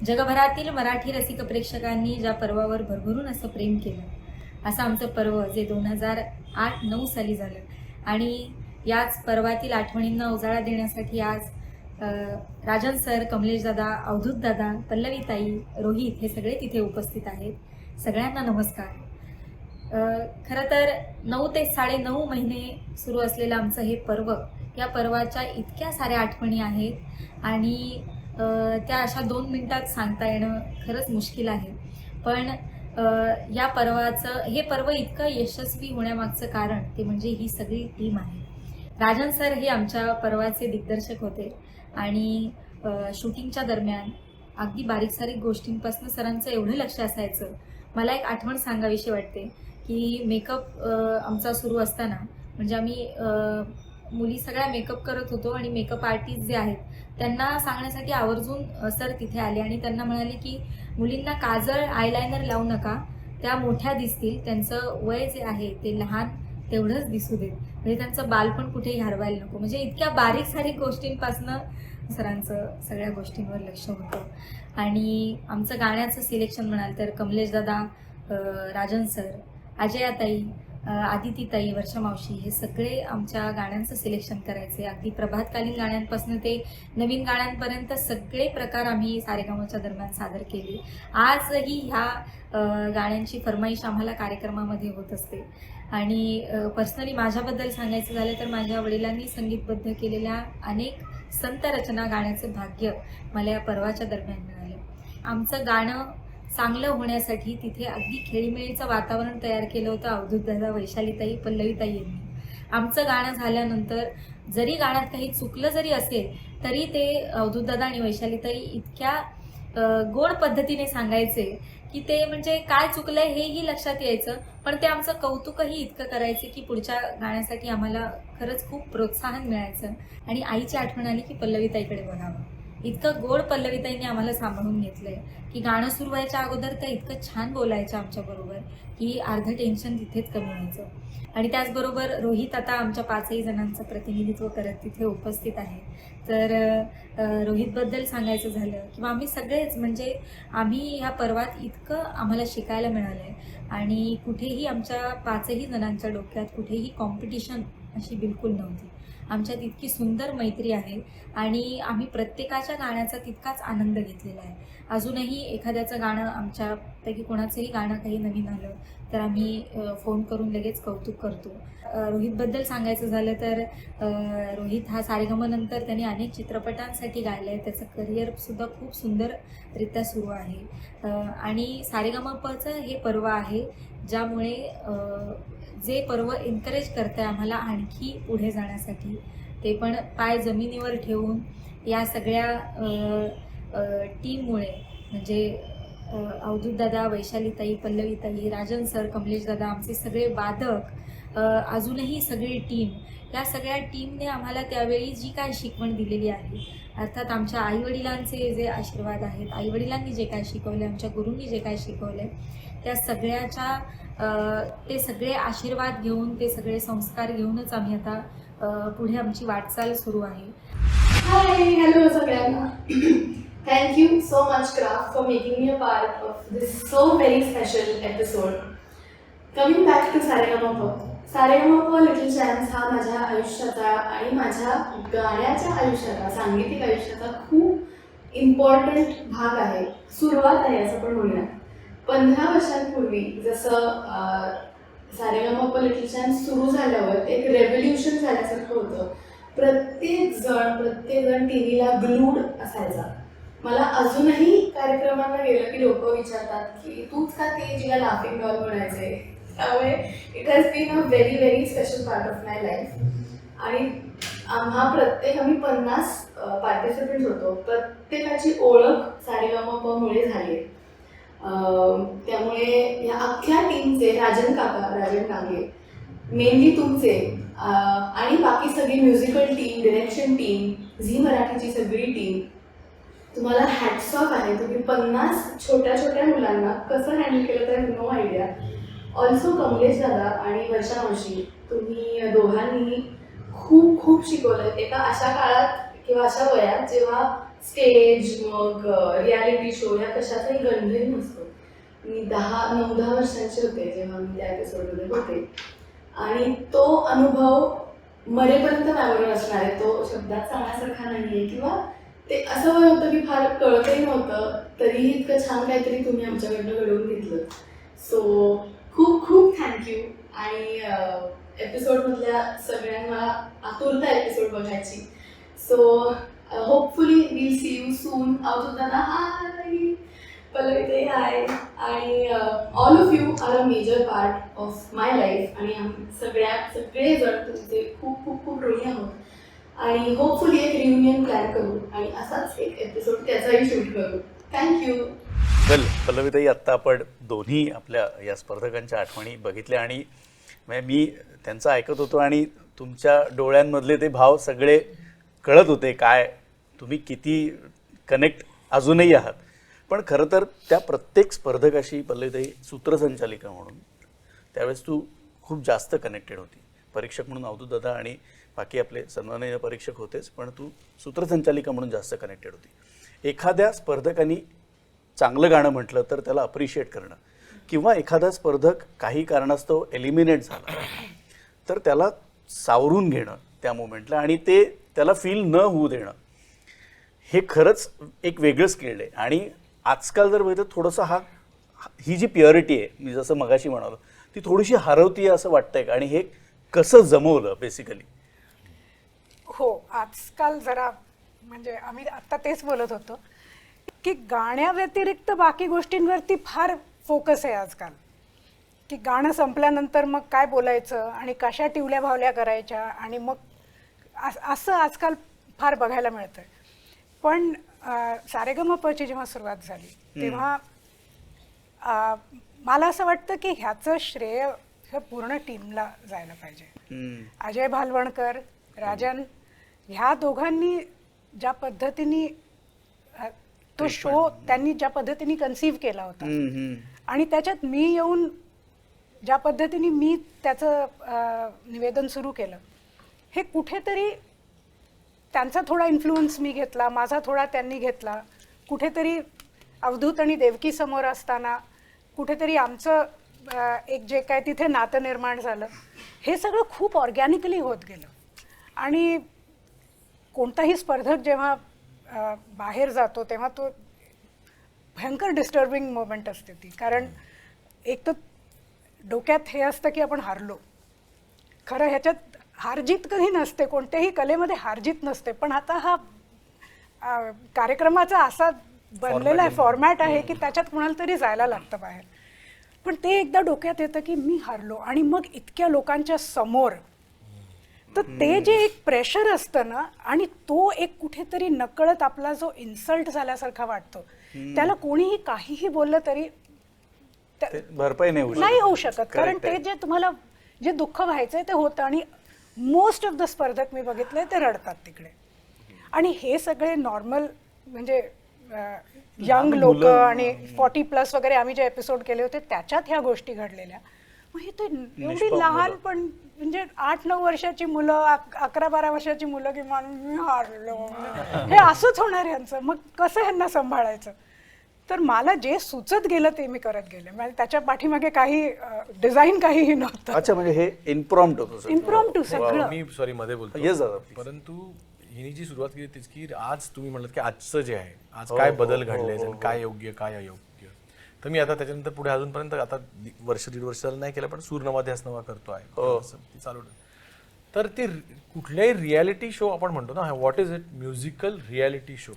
[SPEAKER 7] जगभरातील मराठी रसिक प्रेक्षकांनी ज्या पर्वावर भरभरून असं प्रेम केलं, असं आमचं पर्व जे 2008-9 साली झालं. आणि याच पर्वातील आठवणींना उजाळा देण्यासाठी आज राजन सर, कमलेश दादा, अवधूत दादा, पल्लवीताई, रोहित हे सगळे तिथे उपस्थित आहेत. सगळ्यांना नमस्कार. खरं तर 9 ते 9.5 महिने सुरू असलेलं आमचं हे पर्व, या पर्वाच्या इतक्या साऱ्या आठवणी आहेत आणि त्या अशा 2 मिनिटात सांगता येणं खरंच मुश्किल आहे. पण या पर्वाचं, हे पर्व इतकं यशस्वी होण्यामागचं कारण ते म्हणजे ही सगळी टीम आहे. राजन सर हे आमच्या पर्वाचे दिग्दर्शक होते आणि शूटिंगच्या दरम्यान अगदी बारीक सारीक गोष्टींपासून सरांचं एवढं लक्ष असायचं. मला एक आठवण सांगावीशी वाटते की मेकअप आमचा सुरू असताना, म्हणजे आम्ही मुली सगळ्या मेकअप करत होतो आणि मेकअप आर्टिस्ट जे आहेत त्यांना सांगण्यासाठी आवर्जून सर तिथे आले आणि त्यांना म्हणाले की मुलींना काजळ, आयलायनर लावू नका, त्या मोठ्या दिसतील, त्यांचं वय जे आहे ते लहान तेवढंच दिसू देत, म्हणजे त्यांचं बालपण कुठेही हरवायला नको. म्हणजे इतक्या बारीक सारीक गोष्टींपासनं सरांचं सगळ्या गोष्टींवर लक्ष होतं. आणि आमचं गाण्याचं सिलेक्शन म्हणाल तर कमलेश दादा, राजन सर, अजयाताई, आदितीताई, वर्षा मावशी हे सगळे आमच्या गाण्यांचं सिलेक्शन करायचे. अगदी प्रभातकालीन गाण्यांपासून ते नवीन गाण्यांपर्यंत सगळे प्रकार आम्ही सारेगामाच्या दरम्यान सादर केले. आजही ह्या गाण्यांची फरमाईश आम्हाला कार्यक्रमामध्ये होत असते. आणि पर्सनली माझ्याबद्दल सांगायचं झालं तर माझ्या वडिलांनी संगीतबद्ध केलेल्या अनेक संत रचना गाण्याचं भाग्य मला या पर्वाच्या दरम्यान मिळालं. आमचं गाणं चांगलं होण्यासाठी तिथे अगदी खेळीमेळीचं वातावरण तयार केलं होतं अवधूत दादा, वैशालीताई, पल्लवीताई यांनी. आमचं गाणं झाल्यानंतर जरी गाण्यात काही चुकलं जरी असेल तरी ते अवधूत दादा आणि वैशालीताई इतक्या गोड पद्धतीने सांगायचे की ते म्हणजे काय चुकलंय हेही लक्षात यायचं, पण ते आमचं कौतुकही इतकं करायचे की पुढच्या गाण्यासाठी आम्हाला खरंच खूप प्रोत्साहन मिळायचं. आणि आईची आठवण आली की पल्लवीताईकडे बघावं, इतकं गोड पल्लवीताईंनी आम्हाला सांभाळून घेतलंय की गाणं सुरू व्हायच्या अगोदर त्या इतकं छान बोलायच्या आमच्याबरोबर की अर्धं टेन्शन तिथेच कमी व्हायचं. आणि त्याचबरोबर रोहित आता आमच्या 5ही जणांचं प्रतिनिधित्व करत तिथे उपस्थित आहे. तर रोहितबद्दल सांगायचं झालं किंवा आम्ही सगळेच, म्हणजे आम्ही ह्या पर्वात इतकं आम्हाला शिकायला मिळालं आहे आणि कुठेही आमच्या 5ही जणांच्या डोक्यात कुठेही कॉम्पिटिशन अशी बिलकुल नव्हती. आमच्यात इतकी सुंदर मैत्री आहे आणि आम्ही प्रत्येकाच्या गाण्याचा तितकाच आनंद घेतलेला आहे. अजूनही एखाद्याचं गाणं, आमच्यापैकी कोणाचंही गाणं काही नवीन आलं तर आम्ही फोन करून लगेच कौतुक करतो. रोहितबद्दल सांगायचं झालं तर रोहित हा सारेगमनंतर त्यांनी अनेक चित्रपटांसाठी गायलं आहे. त्याचं करिअरसुद्धा खूप सुंदररित्या सुरू आहे. आणि सारेगमपचं हे पर्व आहे ज्यामुळे जे पर्व एनकरेज करतं आहे आम्हाला आणखी पुढे जाण्यासाठी, ते पण पाय जमिनीवर ठेवून या सगळ्या टीममुळे, म्हणजे अवधूत दादा, वैशालीताई, पल्लवीताई, राजन सर, कमलेश दादा, आमचे सगळे वादक, अजूनही सगळी टीम, या सगळ्या टीमने आम्हाला त्यावेळी जी काय शिकवण दिलेली आहे, अर्थात आमच्या आईवडिलांचे जे आशीर्वाद आहेत, आईवडिलांनी जे काय शिकवले, आमच्या गुरूंनी जे काय शिकवले, त्या सगळ्याच्या ते सगळे आशीर्वाद घेऊन, ते सगळे संस्कार घेऊनच आम्ही आता पुढे आमची वाटचाल सुरू आहे.
[SPEAKER 8] हाय, हॅलो सगळ्यांना. Thank you so much, Kraft, for making me a part of this so very special episode. Coming back to Saregamapa. Saregamapa little champs हा माझ्या आयुष्याचा आणि माझ्या गाण्याच्या आयुष्याचा, सांगीतिक आयुष्याचा खूप इम्पॉर्टंट भाग आहे, सुरुवात आहे असं पण म्हणूया. 15 वर्षांपूर्वी जसं सारेगमप लिटिल चॅम्प्स सुरू झाल्यावर एक रेव्होल्युशन झाल्यासारखं होतं. प्रत्येक जण टी व्हीला ग्लूड असायचा. मला अजूनही कार्यक्रमांना गेलं की लोक विचारतात की तूच का ती जिला लाफिंग डॉल म्हणायचे. त्यामुळे it has been a very very special part of my life. आणि आम्ही 50 पार्टिसिपेंट्स होतो. प्रत्येकाची ओळख सारेगमपमुळे झाली. त्यामुळे या अख्ख्या टीमचे राजन कागे मेनली तुमचे आणि बाकी सगळी musical team, direction team, Zee मराठीची सगळी टीम, तुम्हाला हॅट्स ऑफ आहे. तुम्ही 50 छोट्या छोट्या मुलांना कसं हँडल केलं तर नो आयडिया. ऑल्सो कमलेश दादा आणि वर्षा मावशी, तुम्ही दोघांनी खूप खूप शिकवलं एका अशा काळात किंवा अशा वयात जेव्हा स्टेज मग रियालिटी शो या कशाचाही गंधही नसतो. मी 9-10 वर्षांचे होते जेव्हा मी त्या एपिसोडमध्ये होते आणि तो अनुभव मरेपर्यंत मॅमोरेबल असणार आहे. तो शब्दात सांगण्यासारखा नाही आहे किंवा ते असं वय होतं की फार कळतही नव्हतं, तरीही इतकं छान काहीतरी तुम्ही आमच्याकडनं घडवून घेतलं. सो खूप खूप थँक्यू. आणि एपिसोडमधल्या सगळ्यांना आतुरता एपिसोड बघायची. So hopefully will see you soon. अवधूतदादा हाय, पल्लवीताई हाय, आणि all of you are a major part of my life. आणि सगळेजण तुमचे खूप खूप खूप ऋणी आहोत. आणि होपफुली एक रियुनियन प्लॅन करू आणि असाच एक एपिसोड त्याचाही शूट करू. थँक्यू.
[SPEAKER 6] वेल पल्लवीताई, आत्ता आपण दोन्ही आपल्या या स्पर्धकांच्या आठवणी बघितल्या आणि म्हणजे मी त्यांचं ऐकत होतो आणि तुमच्या डोळ्यांमधले ते भाव सगळे कळत होते, काय तुम्ही किती कनेक्ट अजूनही आहात. पण खरं तर त्या प्रत्येक स्पर्धकाशी पल्लवीताई सूत्रसंचालिका म्हणून त्यावेळेस तू खूप जास्त कनेक्टेड होती. परीक्षक म्हणून अवधूतदादा आणि बाकी आपले सन्माननीय परीक्षक होतेच, पण तू सूत्रसंचालिका म्हणून जास्त कनेक्टेड होती. एखाद्या स्पर्धकांनी चांगलं गाणं म्हटलं तर त्याला अप्रिशिएट करणं किंवा एखादा स्पर्धक काही कारणास्तव एलिमिनेट झाला तर त्याला सावरून घेणं त्या मोमेंटला आणि ते त्याला फील न होऊ देणं, हे खरंच एक वेगळं स्किल आहे. आणि आजकाल जर बघितलं थोडंसं ही जी प्युरिटी आहे, मी जसं मगाशी म्हणालो, ती थोडीशी हरवती आहे असं वाटतंय का? आणि हे कसं जमवलं बेसिकली?
[SPEAKER 2] हो, आजकाल जरा म्हणजे आम्ही आत्ता तेच बोलत होतो की गाण्याव्यतिरिक्त बाकी गोष्टींवरती फार फोकस आहे आजकाल. की गाणं संपल्यानंतर मग काय बोलायचं आणि कशा टिवल्या भावल्या करायच्या आणि मग असं आजकाल फार बघायला मिळतंय. पण सारेगमपची जेव्हा सुरुवात झाली तेव्हा मला असं वाटतं की ह्याचं श्रेय हे पूर्ण टीमला जायला पाहिजे. अजय भालवणकर, राजन, ह्या दोघांनी ज्या पद्धतीने तो शो त्यांनी ज्या पद्धतीने कन्सीव्ह केला होता आणि त्याच्यात मी येऊन ज्या पद्धतीने मी त्याचं निवेदन सुरू केलं, हे कुठेतरी त्यांचा थोडा इन्फ्लुअन्स मी घेतला, माझा थोडा त्यांनी घेतला. कुठेतरी अवधूत आणि देवकी समोर असताना कुठेतरी आमचं एक जे काय तिथे नातं निर्माण झालं, हे सगळं खूप ऑर्गॅनिकली होत गेलं. आणि कोणताही स्पर्धक जेव्हा बाहेर जातो तेव्हा तो भयंकर डिस्टर्बिंग मोमेंट असते ती. कारण एक तर डोक्यात हे असतं की आपण हारलो. खरं ह्याच्यात हारजीत कधी नसते, कोणत्याही कलेमध्ये हारजीत नसते. पण आता हा कार्यक्रमाचा असा बनलेला फॉर्मॅट आहे की त्याच्यात कुणाला तरी जायला लागतं बाहेर. पण ते एकदा डोक्यात येतं की मी हारलो आणि मग इतक्या लोकांच्या समोर, तर ते जे एक प्रेशर असतं ना, आणि तो एक कुठेतरी नकळत आपला जो इन्सल्ट झाल्यासारखा वाटतो, त्याला कोणीही काहीही बोललं तरी
[SPEAKER 6] भरपाई
[SPEAKER 2] नाही होऊ शकत. कारण ते जे तुम्हाला जे दुःख व्हायचंय ते होतं. आणि मोस्ट ऑफ द स्पर्धक मी बघितले ते रडतात तिकडे. आणि हे सगळे नॉर्मल म्हणजे यंग लोक आणि 40+ वगैरे आम्ही जे एपिसोड केले होते त्याच्यात ह्या गोष्टी घडलेल्या. मग हे ते एवढी लहान पण म्हणजे 8-9 वर्षाची मुलं, 11-12 वर्षाची मुलं की मी हारलो, हे असंच होणार यांचं. मग कसं ह्यांना सांभाळायचं? तर मला जे सुचत गेलं ते मी करत गेले. म्हणजे त्याच्या पाठीमागे काही डिझाईन काहीही नव्हतं.
[SPEAKER 6] अच्छा, म्हणजे हे
[SPEAKER 2] इम्प्रॉम्प्टू सगळं.
[SPEAKER 1] मी सॉरी मध्ये बोलतो.
[SPEAKER 6] येस दादा.
[SPEAKER 1] परंतु हिने जी सुरुवात केली तीच की आज तुम्ही म्हणलात की आजचं जे आहे, आज काय बदल घडले, काय योग्य काय अयोग्य. तर मी आता त्याच्यानंतर पुढे अजूनपर्यंत आता 1-1.5 वर्ष झालं नाही केलं, पण सूरनवा ध्यासनवा करतो आहे, ती चालू. तर ते कुठल्याही रियालिटी शो आपण म्हणतो ना, what is it, musical reality show.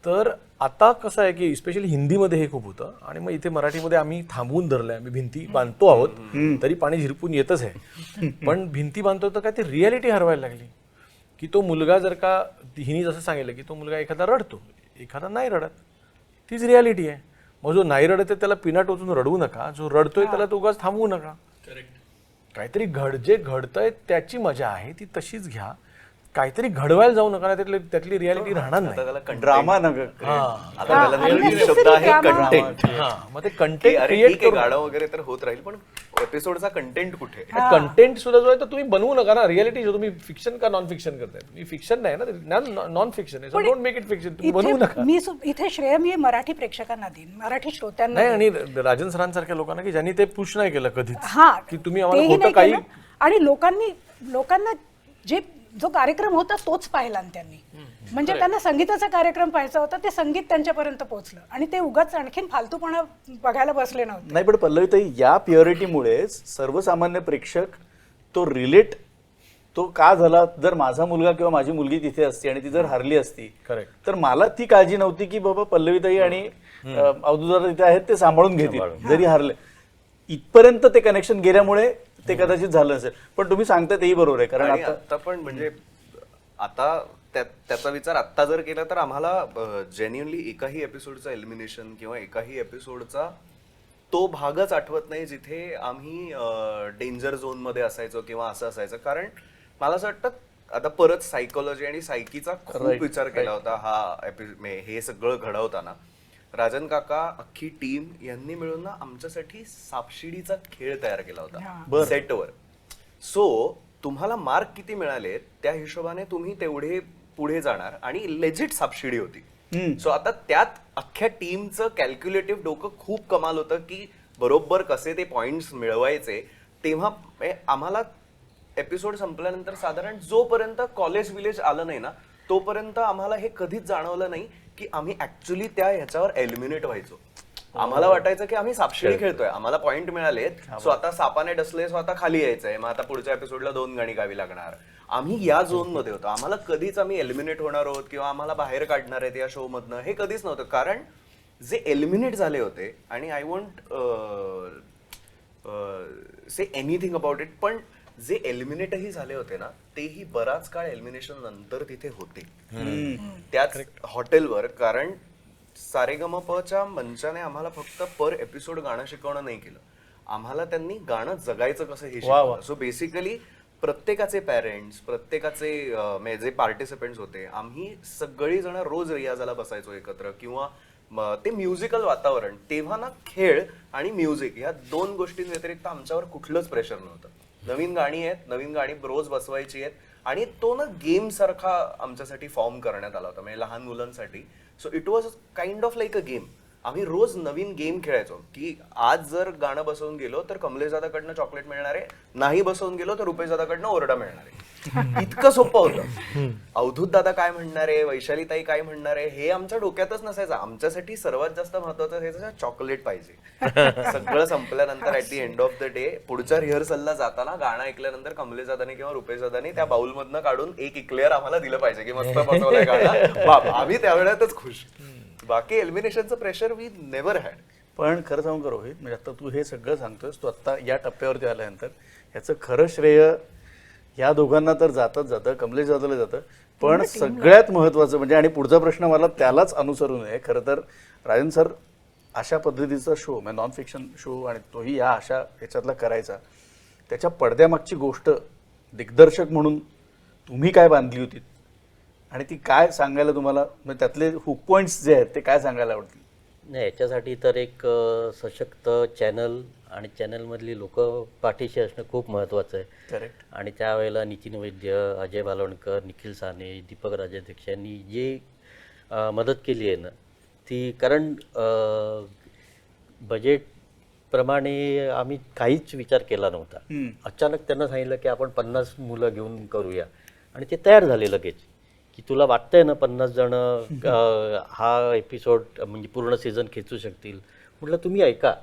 [SPEAKER 1] तर आता कसं आहे की स्पेशली हिंदीमध्ये हे खूप होतं आणि मग इथे मराठीमध्ये आम्ही थांबवून धरलंय. आम्ही भिंती बांधतो आहोत, तरी पाणी झिरपून येतच आहे. पण भिंती बांधतो तर काय ते रियालिटी हरवायला लागली की तो मुलगा जर का, हिने जसं सांगितलं की तो मुलगा एखादा रडतो, एखादा नाही रडत, तीच रियालिटी आहे. मग जो नाही रडत आहे त्याला पिना टोचून रडवू नका, जो रडतोय त्याला तो उगाच थांबवू नका. काहीतरी जे घडतंय त्याची मजा आहे ती तशीच घ्या, काहीतरी घडवायला जाऊ नका, नाही त्यातली रियालिटी राहणार नाही.
[SPEAKER 4] त्याला
[SPEAKER 6] ड्रामा नका
[SPEAKER 4] आता त्याला नवीन शब्द आहे कंटेंट.
[SPEAKER 1] मग ते कंटेंट
[SPEAKER 4] अरे
[SPEAKER 1] क्रिएट
[SPEAKER 4] ठीक आहे, गाणं वगैरे तर होत राहील, पण एपिसोडचा कंटेंट कुठे?
[SPEAKER 1] कंटेंट सुद्धा जो आहे तो तुम्ही बनवू नका ना. रियालिटी जो तुम्ही फिक्शन का नॉन फिक्शन करताय, तुम्ही फिक्शन नाही ना, नॉन फिक्शन आहे. डोंट मेक इट फिक्शन, तुम्ही बनवू नका.
[SPEAKER 2] इथे श्रेय मी मराठी प्रेक्षकांना देईन, मराठी श्रोत्यांना
[SPEAKER 1] नाही, आणि राजन सरांसारख्या लोकांना की ज्यांनी ते पुश नाही केलं कधीच,
[SPEAKER 2] हा
[SPEAKER 1] की तुम्ही आम्हाला
[SPEAKER 2] तेही
[SPEAKER 1] होतं
[SPEAKER 2] नाही
[SPEAKER 1] काही.
[SPEAKER 2] केलं. आणि लोकांना जो कार्यक्रम होता तोच पाहिला ना त्यांनी. म्हणजे त्यांना संगीताचा कार्यक्रम पाहायचा होता, ते संगीत त्यांच्यापर्यंत पोहोचलं आणि ते उगाच आणखीन फालतूपणा बघायला बसले नव्हते.
[SPEAKER 6] नाही, पण पल्लवीताई, या प्युरिटीमुळे सर्वसामान्य प्रेक्षक तो रिलेट तो का झाला. जर माझा मुलगा किंवा माझी मुलगी तिथे असती आणि ती जर हरली असती,
[SPEAKER 1] Correct.
[SPEAKER 6] तर मला ती काळजी नव्हती की बाबा पल्लवीताई आणि अवधूतदादा तिथे आहेत, ते सांभाळून घेतील जरी हरले. इथपर्यंत ते कनेक्शन गेल्यामुळे ते कदाचित झालं नसेल. पण तुम्ही सांगता तेही बरोबर आहे, कारण
[SPEAKER 4] आणि
[SPEAKER 6] आता
[SPEAKER 4] आता पण म्हणजे आता त्याचा विचार आत्ता जर केला तर आम्हाला जेन्युअनली एकाही एपिसोडचं एलिमिनेशन किंवा एकाही एपिसोडचा तो भागच आठवत नाही जिथे आम्ही डेंजर झोन मध्ये असायचो किंवा असं असायचं. कारण मला असं वाटतं आता परत सायकोलॉजी आणि सायकीचा खूप विचार केला होता हे सगळं घडवताना. राजन काका, अख्खी टीम यांनी मिळून ना आमच्यासाठी सापशिडीचा खेळ तयार केला होता सेटवर. सो तुम्हाला मार्क किती मिळाले त्या हिशोबाने तुम्ही तेवढे पुढे जाणार आणि लेजिट सापशिडी होती. सो आता त्यात अख्ख्या टीमचं कॅल्क्युलेटिव्ह डोकं खूप कमाल होतं की बरोबर कसे ते पॉइंट्स मिळवायचे. तेव्हा आम्हाला एपिसोड संपल्यानंतर साधारण जोपर्यंत कॉलेज विलेज आलं नाही ना तोपर्यंत आम्हाला हे कधीच जाणवलं नाही की आम्ही ऍक्च्युली त्या ह्याच्यावर एलिमिनेट व्हायचो. आम्हाला वाटायचं की आम्ही सापशिडी खेळतोय, आम्हाला पॉइंट मिळालेत, सो आता सापाने डसले, सो आता खाली यायचंय, मग आता पुढच्या एपिसोडला 2 गाणी गावी लागणार. आम्ही या झोन मध्ये होतो. आम्हाला कधीच आम्ही एलिमिनेट होणार आहोत किंवा आम्हाला बाहेर काढणार आहेत या शो मधनं हे कधीच नव्हतं. कारण जे एलिमिनेट झाले होते, आणि I won't say anything about it, पण जे एलिमिनेटही झाले होते ना तेही बराच काळ एलिमिनेशन नंतर तिथे होते त्याच हॉटेलवर. कारण सारेगमपच्या मंचाने आम्हाला फक्त पर एपिसोड गाणं शिकवणं नाही केलं, आम्हाला त्यांनी गाणं जगायचं कसं हे शिकवलं. सो बेसिकली प्रत्येकाचे पॅरेंट्स, प्रत्येकाचे जे पार्टिसिपेंट्स होते, आम्ही सगळी जण रोज रियाजाला बसायचो एकत्र, किंवा ते म्युझिकल वातावरण. तेव्हा ना खेळ आणि म्युझिक ह्या 2 गोष्टींव्यतिरिक्त आमच्यावर कुठलंच प्रेशर नव्हतं. नवीन गाणी आहेत, नवीन गाणी रोज बसवायची आहेत, आणि तो ना गेम सारखा आमच्यासाठी फॉर्म करण्यात आला होता, म्हणजे लहान मुलांसाठी. So it was kind of like a game. आम्ही रोज नवीन गेम खेळायचो की आज जर गाणं बसवून गेलो तर कमलेश दादाकडनं चॉकलेट मिळणार आहे, नाही बसवून गेलो तर रुपेश दादाकडनं ओरडा मिळणार आहे. इतकं सोपं होतं. अवधूत दादा काय म्हणणार आहे, वैशाली ताई काय म्हणणार आहे हे आमच्या डोक्यातच नसायचं. आमच्यासाठी सर्वात जास्त महत्वाचं असायचं चॉकलेट पाहिजे. सगळं संपल्यानंतर at the end of the day पुढच्या रिहर्सलला जाताना गाणं ऐकल्यानंतर कमलेश दादाने किंवा रुपेश दादाने त्या बाउल मधनं काढून एक इक्लेअर आम्हाला दिलं पाहिजे की मस्त बसवलंय गाणं. बाबा आम्ही त्यावेळेतच खुश. बाकी एलिमिनेशनचं प्रेशर वी नेव्हर हॅड.
[SPEAKER 6] पण खरं सांगू का रोहित, म्हणजे आता तू हे सगळं सांगतोयस, तू आता या टप्प्यावरती आल्यानंतर याचं खरं श्रेय या दोघांना तर जातं, कमलेश दादाला जातं. पण सगळ्यात महत्वाचं म्हणजे, आणि पुढचा प्रश्न मला त्यालाच अनुसरून आहे खरं तर, राजन सर अशा पद्धतीचा शो म्हणजे नॉन फिक्शन शो, आणि तोही या अशा ह्याच्यातला करायचा, त्याच्या पडद्यामागची गोष्ट दिग्दर्शक म्हणून तुम्ही काय बांधली होती आणि ती काय सांगायला तुम्हाला, म्हणजे त्यातले हुक पॉइंट्स जे आहेत ते काय सांगायला आवडतील?
[SPEAKER 3] नाही, याच्यासाठी तर एक सशक्त चॅनल आणि चॅनलमधली लोक पाठीशी असणं खूप महत्त्वाचं आहे.
[SPEAKER 6] करेक्ट.
[SPEAKER 3] आणि त्यावेळेला नितीन वैद्य, अजय बालवणकर, निखिल साने, दीपक राजाध्यक्ष यांनी जे मदत केली आहे ना ती, कारण बजेटप्रमाणे आम्ही काहीच विचार केला नव्हता. अचानक त्यांना सांगितलं की आपण 50 मुलं घेऊन करूया, आणि ते तयार झाले लगेच की तुला वाटतंय ना 50 जण हा एपिसोड म्हणजे पूर्ण सीझन खेचू शकतील. म्हटलं तुम्ही ऐका,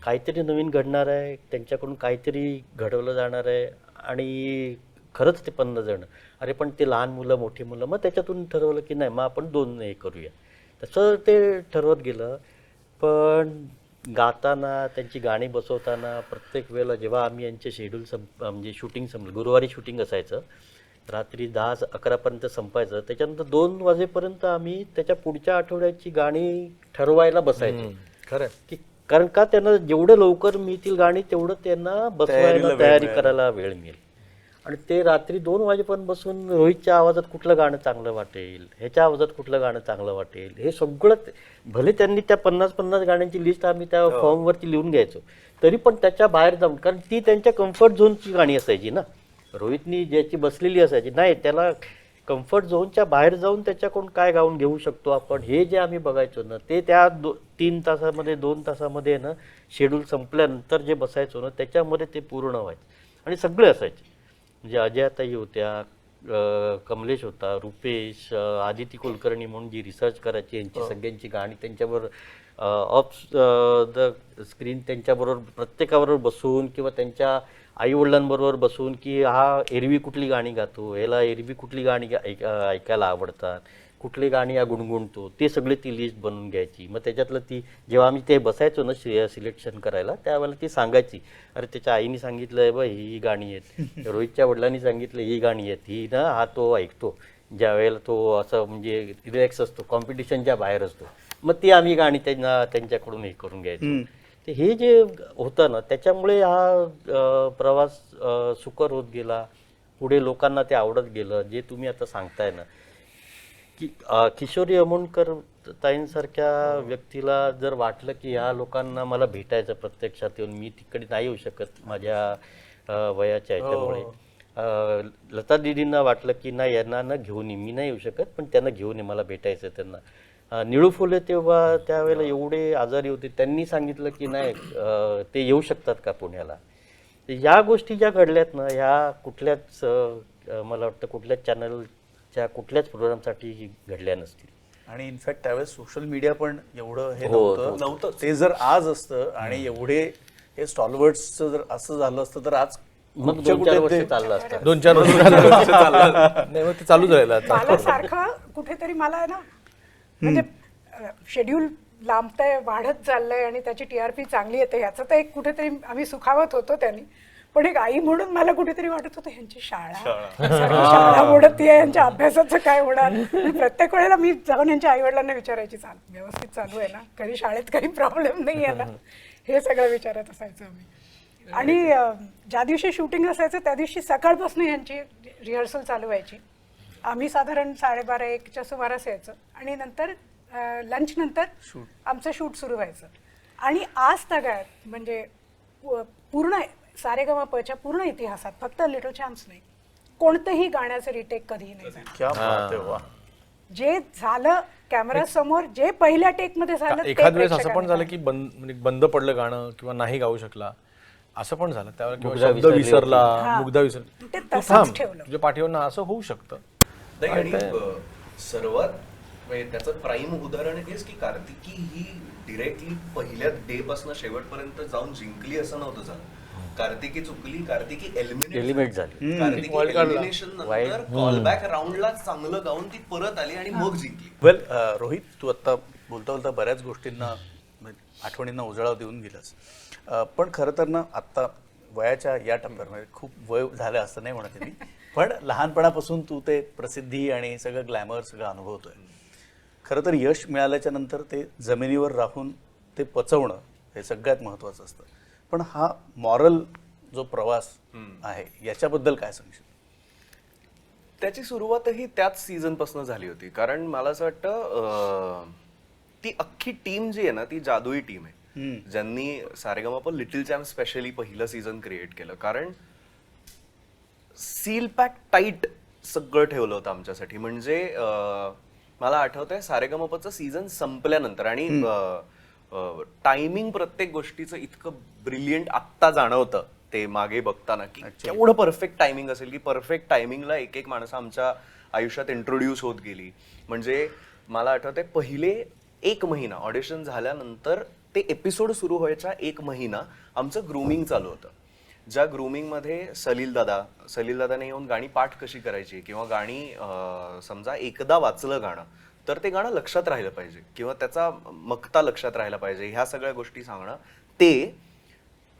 [SPEAKER 3] काहीतरी नवीन घडणार आहे, त्यांच्याकडून काहीतरी घडवलं जाणार आहे, आणि खरंच ते 50 जण, अरे पण ते लहान मुलं, मोठी मुलं, मग त्याच्यातून ठरवलं की नाही मग आपण 2 हे करूया. तसं ते ठरवत गेलं. पण गाताना, त्यांची गाणी बसवताना प्रत्येक वेळेला जेव्हा आम्ही यांचे शेड्यूल म्हणजे शूटिंग संपलं, गुरुवारी शूटिंग असायचं, रात्री 10-11पर्यंत संपायचं, त्याच्यानंतर 2 वाजेपर्यंत आम्ही त्याच्या पुढच्या आठवड्याची गाणी ठरवायला बसायचो.
[SPEAKER 1] खरं
[SPEAKER 3] की कारण का त्यांना जेवढं लवकर मिळतील गाणी तेवढं त्यांना बसवायला तयारी करायला वेळ मिळेल. आणि ते रात्री 2 वाजेपर्यंत बसून रोहितच्या आवाजात कुठलं गाणं चांगलं वाटेल, ह्याच्या आवाजात कुठलं गाणं चांगलं वाटेल, हे सगळं भले त्यांनी त्या 50-50 गाण्यांची लिस्ट आम्ही त्या फॉर्मवरती लिहून घ्यायचो, तरी पण त्याच्या बाहेर जाऊन, कारण ती त्यांच्या कम्फर्ट झोनची गाणी असायची ना. रोहितनी ज्याची बसलेली असायची, नाही त्याला कम्फर्ट झोनच्या बाहेर जाऊन त्याच्याकडून काय गाऊन घेऊ शकतो आपण, हे जे आम्ही बघायचो ना, ते त्या 3 तासामध्ये 2 तासामध्ये ना शेड्यूल संपल्यानंतर जे बसायचो ना त्याच्यामध्ये ते पूर्ण व्हायचं. आणि सगळे असायचे, म्हणजे अजयाताई होत्या, कमलेश होता, रुपेश, आदिती कुलकर्णी म्हणून जी रिसर्च करायची यांची सगळ्यांची गाणी, त्यांच्याबरोबर ऑफ द स्क्रीन त्यांच्याबरोबर प्रत्येकाबरोबर बसून किंवा त्यांच्या आईवडिलांबरोबर बसून की हा एरवी कुठली गाणी गातो, ह्याला एरवी कुठली गाणी ऐकायला आवडतात, कुठली गाणी हा गुणगुणतो, ते सगळे ती लिस्ट बनवून घ्यायची. मग त्याच्यातलं ती जेव्हा आम्ही ते बसायचो ना सिलेक्शन करायला, त्यावेळेला ती सांगायची, अरे त्याच्या आईने सांगितलं आहे बा ही गाणी आहेत, रोहितच्या वडिलांनी सांगितलं ही गाणी आहेत, ही ना हा तो ऐकतो ज्या वेळेला तो असं म्हणजे रिलॅक्स असतो, कॉम्पिटिशनच्या बाहेर असतो, मग ती आम्ही गाणी त्यांच्याकडून हे करून घ्यायचो. ते हे जे होतं ना त्याच्यामुळे हा प्रवास सुकर होत गेला, पुढे लोकांना ते आवडत गेलं. जे तुम्ही आता सांगताय ना की किशोरी अमोणकर ताईंसारख्या व्यक्तीला जर वाटलं की ह्या लोकांना मला भेटायचं प्रत्यक्षात येऊन, मी तिकडे नाही येऊ शकत माझ्या वयाच्या ह्याच्यामुळे, लता दीदींना वाटलं की नाही यांना ना घेऊन ये, मी नाही येऊ शकत पण त्यांना घेऊन ये, मला भेटायचं त्यांना. निळू फुले तेव्हा त्यावेळेला एवढे आजारी होते, त्यांनी सांगितलं की नाही ते येऊ शकतात का पुण्याला. या गोष्टी ज्या घडल्यात ना ह्या कुठल्याच मला वाटतं कुठल्याच चॅनलच्या कुठल्याच प्रोग्रामसाठी घडल्या नसतील.
[SPEAKER 6] आणि इनफॅक्ट त्यावेळेस सोशल मीडिया पण एवढं हे
[SPEAKER 3] नव्हतं.
[SPEAKER 6] नव्हतं. ते जर आज असतं आणि एवढे हे स्टॉलवर्ड्सचं जर असं झालं असतं तर आज
[SPEAKER 3] मग 2-4 वर्ष चाललं असतं.
[SPEAKER 1] 2-4 वर्ष नाही, मग ते चालूच राहिलं आता.
[SPEAKER 2] मला सारखं कुठेतरी मला आहे ना, म्हणजे शेड्यूल लांबतंय, वाढत चाललंय आणि त्याची TRP चांगली येते ह्याचं तर एक कुठेतरी आम्ही सुखावत होतो त्यांनी. पण एक आई म्हणून मला कुठेतरी वाटत होतं ह्यांची शाळा मोडती आहे, यांच्या अभ्यासाचं काय होणार. प्रत्येक वेळेला मी जाऊन यांच्या आई वडिलांना विचारायची, व्यवस्थित चालू आहे ना, कधी शाळेत काही प्रॉब्लेम नाही आहे ना, हे सगळं विचारत असायचं आम्ही. आणि ज्या दिवशी शूटिंग असायचं त्या दिवशी सकाळपासून यांची रिहर्सल चालू व्हायची. आम्ही साधारण 12:30-1च्या सुमारास यायचं आणि नंतर लंच नंतर आमचं शूट सुरू व्हायचं. आणि आज तगायत म्हणजे पूर्ण सारेगमपच्या पूर्ण इतिहासात फक्त लिटल चॅम्प्स नाही, कोणतंही गाण्याचं रिटेक कधीही नाही झालं.
[SPEAKER 6] क्या बात आहे, वा.
[SPEAKER 2] जे झालं कॅमेरा समोर, जे पहिल्या टेक मध्ये झालं,
[SPEAKER 1] एखाद वेळेस असं पण झालं की बंद पडलं गाणं किंवा नाही गाऊ शकला, असं पण झालं. त्यावेळेला शब्द विसरला, मुग्धा विसरला,
[SPEAKER 2] ते
[SPEAKER 1] तू
[SPEAKER 2] तसंच
[SPEAKER 1] थांब,
[SPEAKER 2] ठेवलं.
[SPEAKER 1] तुझ्या पाठीवर ना, असं होऊ शकतं.
[SPEAKER 4] नाही. आणि सर्वात म्हणजे त्याचं प्राईम उदाहरण हेच की कार्तिकी ही डिरेक्टली पहिल्या डे पासून शेवटपर्यंत जाऊन जिंकली असं नव्हतं झालं. कार्तिकी चुकली, कार्तिकी
[SPEAKER 3] एलिमिनेट झाली,
[SPEAKER 4] कार्तिकी एलिमिनेशन नंतर कॉलबॅक राऊंडला चांगलं गाऊन ती परत आली आणि मग जिंकली.
[SPEAKER 6] वेल रोहित, तू आता बोलता बोलता बऱ्याच गोष्टींना आठवणींना उजाळा देऊन गेलास. पण खरं तर ना आत्ता वयाच्या या टप्प्यावर म्हणजे खूप वय झालं असं नाही म्हणत मी, पण लहानपणापासून तू ते प्रसिद्धी आणि सगळं ग्लॅमर सगळं अनुभवतोय. खरं तर यश मिळाल्याच्या नंतर ते जमिनीवर राहून ते पचवणं हे सगळ्यात महत्त्वाचं असतं. पण हा मॉरल जो प्रवास आहे याच्याबद्दल काय सांगशील?
[SPEAKER 4] त्याची सुरुवातही त्याच सीझन पासून झाली होती. कारण मला असं वाटतं ती अख्खी टीम जी आहे ना ती जादुई टीम आहे, ज्यांनी सारेगमप लिटिल चॅम्प स्पेशली पहिलं सीझन क्रिएट केलं. कारण सील पॅक टाईट सगळं ठेवलं होतं आमच्यासाठी. म्हणजे मला आठवतंय सारेगमपचं सीझन संपल्यानंतर आणि टायमिंग प्रत्येक गोष्टीचं इतकं ब्रिलियंट आत्ता जाणवतं ते मागे बघताना की केवढं परफेक्ट टायमिंग असेल, की परफेक्ट टायमिंगला एक एक माणसं आमच्या आयुष्यात इंट्रोड्यूस होत गेली. म्हणजे मला आठवतंय पहिले 1 महिना ऑडिशन झाल्यानंतर ते एपिसोड सुरू व्हायच्या 1 महिना आमचं ग्रूमिंग चालू होतं. ज्या ग्रूमिंगमध्ये सलील दादाने येऊन गाणी पाठ कशी करायची किंवा गाणी समजा एकदा वाचलं गाणं तर ते गाणं लक्षात राहिलं पाहिजे किंवा त्याचा मक्ता लक्षात राहिला पाहिजे, ह्या सगळ्या गोष्टी सांगणं. ते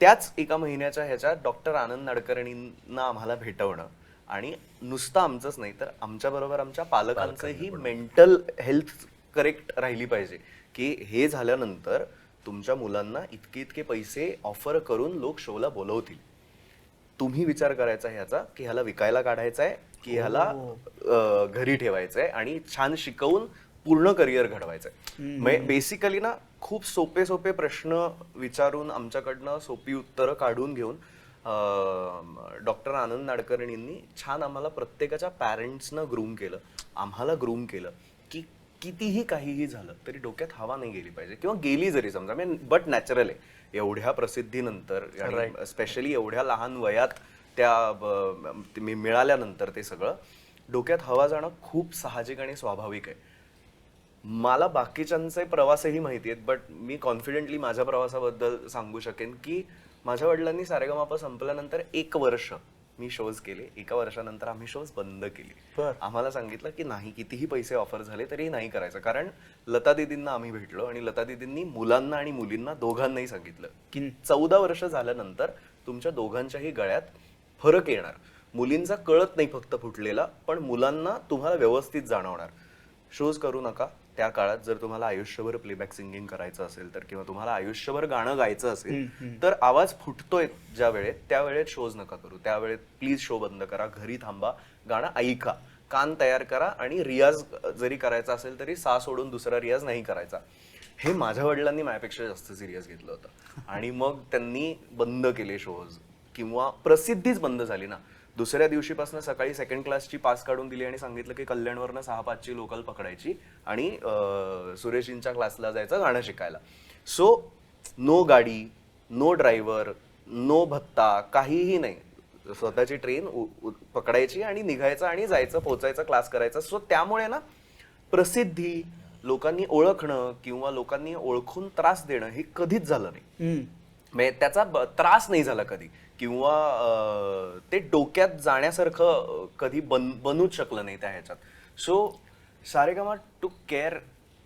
[SPEAKER 4] त्याच 1 महिन्याच्या ह्याच्यात डॉक्टर आनंद नाडकर्णींना आम्हाला भेटवणं आणि नुसतं आमचंच नाही तर आमच्याबरोबर आमच्या पालकांचंही मेंटल हेल्थ करेक्ट राहिली पाहिजे की हे झाल्यानंतर तुमच्या मुलांना इतके इतके पैसे ऑफर करून लोक शोला बोलवतील. तुम्ही विचार करायचा ह्याचा की ह्याला विकायला काढायचा आहे की ह्याला घरी ठेवायचं आहे आणि छान शिकवून पूर्ण करिअर घडवायचं आहे. बेसिकली ना खूप सोपे सोपे प्रश्न विचारून आमच्याकडनं सोपी उत्तरं काढून घेऊन डॉक्टर आनंद नाडकर्णींनी छान आम्हाला प्रत्येकाच्या पॅरेंट्सनं ग्रूम केलं, आम्हाला ग्रूम केलं की कितीही काहीही झालं तरी डोक्यात हवा नाही गेली पाहिजे किंवा गेली जरी समजा बट नॅचरल आहे एवढ्या प्रसिद्धीनंतर आणि स्पेशली एवढ्या लहान वयात त्या मिळाल्यानंतर ते सगळं डोक्यात हवा जाणं खूप साहजिक आणि स्वाभाविक आहे. मला बाकीच्यांचे प्रवासही माहिती आहेत, बट मी कॉन्फिडेंटली माझ्या प्रवासाबद्दल सांगू शकेन की माझ्या वडिलांनी सारेगमापा संपल्यानंतर 1 वर्ष मी शोज केले. 1 वर्षानंतर आम्ही शोज बंद केले. आम्हाला सांगितलं की नाही, कितीही पैसे ऑफर झाले तरी नाही करायचं. कारण लता दीदींना आम्ही भेटलो आणि लता दीदींनी मुलांना आणि मुलींना दोघांनाही सांगितलं की 14 वर्ष झाल्यानंतर तुमच्या दोघांच्याही गळ्यात फरक येणार. मुलींचा कळत नाही फक्त फुटलेला, पण मुलांना तुम्हाला व्यवस्थित जाणवणार. शोज करू नका. त्या काळात जर तुम्हाला आयुष्यभर प्लेबॅक सिंगिंग करायचं असेल तर किंवा तुम्हाला आयुष्यभर गाणं गायचं असेल तर आवाज फुटतोय ज्या वेळेत त्या वेळेत शोज नका करू. त्यावेळेत प्लीज शो बंद करा, घरी थांबा, गाणं ऐका, कान तयार करा आणि रियाज जरी करायचा असेल तरी सा सोडून दुसरा रियाज नाही करायचा. हे माझ्या वडिलांनी माझ्यापेक्षा जास्त सिरियस घेतलं होतं आणि मग त्यांनी बंद केले शोज किंवा प्रसिद्धीच बंद झाली ना. दुसऱ्या दिवशीपासून सकाळी 2nd क्लासची पास काढून दिली आणि सांगितलं की कल्याणवरनं 6-5ची लोकल पकडायची आणि सुरेशींच्या क्लासला जायचं गाणं शिकायला. सो नो गाडी, नो ड्रायव्हर, नो भत्ता, काहीही नाही. स्वतःची ट्रेन पकडायची आणि निघायचं आणि जायचं, पोचायचं, क्लास करायचा. सो त्यामुळे ना प्रसिद्धी, लोकांनी ओळखणं किंवा लोकांनी ओळखून त्रास देणं हे कधीच झालं नाही. म्हणजे त्याचा त्रास नाही झाला कधी किंवा ते डोक्यात जाण्यासारखं कधी बनूच शकलं नाही त्या ह्याच्यात. So Saregama took care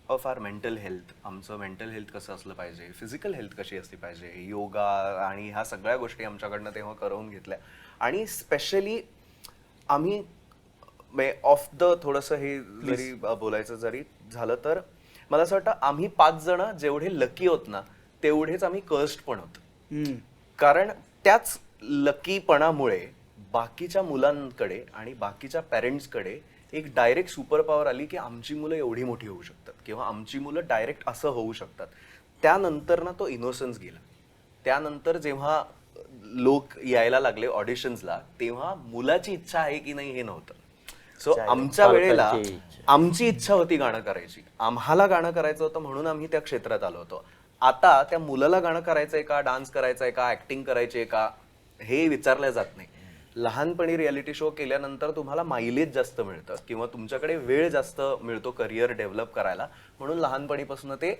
[SPEAKER 4] of our mental health. आमचं मेंटल हेल्थ कसं असलं पाहिजे, फिजिकल हेल्थ कशी असली पाहिजे, योगा आणि ह्या सगळ्या गोष्टी आमच्याकडनं तेव्हा करवून घेतल्या. आणि स्पेशली आम्ही ऑफ द थोडंसं हे जरी बोलायचं जरी झालं तर मला असं वाटतं आम्ही 5 जण जेवढे लकी होत ना तेवढेच आम्ही कर्स्ड पण होतो. कारण त्याच लकीपणामुळे बाकीच्या मुलांकडे आणि बाकीच्या पॅरेंट्सकडे एक डायरेक्ट सुपर पॉवर आली की आमची मुलं एवढी मोठी होऊ शकतात किंवा आमची मुलं डायरेक्ट असं होऊ शकतात. त्यानंतर ना तो इनोसन्स गेला. त्यानंतर जेव्हा लोक यायला लागले ऑडिशन्सला तेव्हा मुलाची इच्छा आहे की नाही हे नव्हतं. सो आमच्या वेळेला आमची इच्छा होती गाणं करायची, आम्हाला गाणं करायचं होतं म्हणून आम्ही त्या क्षेत्रात आलो होतो. आता त्या मुलाला गाणं करायचंय का, डान्स करायचंय का, ऍक्टिंग करायची आहे का हे विचारलं जात नाही. लहानपणी रियालिटी शो केल्यानंतर तुम्हाला मायलेज जास्त मिळतं किंवा तुमच्याकडे वेळ जास्त मिळतो करिअर डेव्हलप करायला, म्हणून लहानपणीपासून ते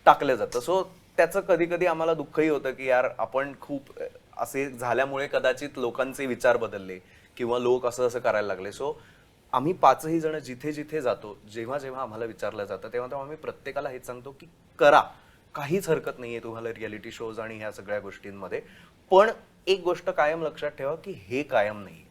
[SPEAKER 4] टाकलं जातं. सो त्याचं कधी कधी आम्हाला दुःखही होतं की यार आपण खूप असे झाल्यामुळे कदाचित लोकांचे विचार बदलले किंवा लोक असं असं करायला लागले. सो आम्ही 5ही जण जिथे जिथे जातो, जेव्हा जेव्हा आम्हाला विचारलं जातं तेव्हा तेव्हा आम्ही प्रत्येकाला हेच सांगतो की करा, काहीच हरकत नाहीये तुम्हाला रियालिटी शोज आणि ह्या सगळ्या गोष्टींमध्ये. पण एक गोष्ट कायम लक्षात ठेवा की हे कायम नाही.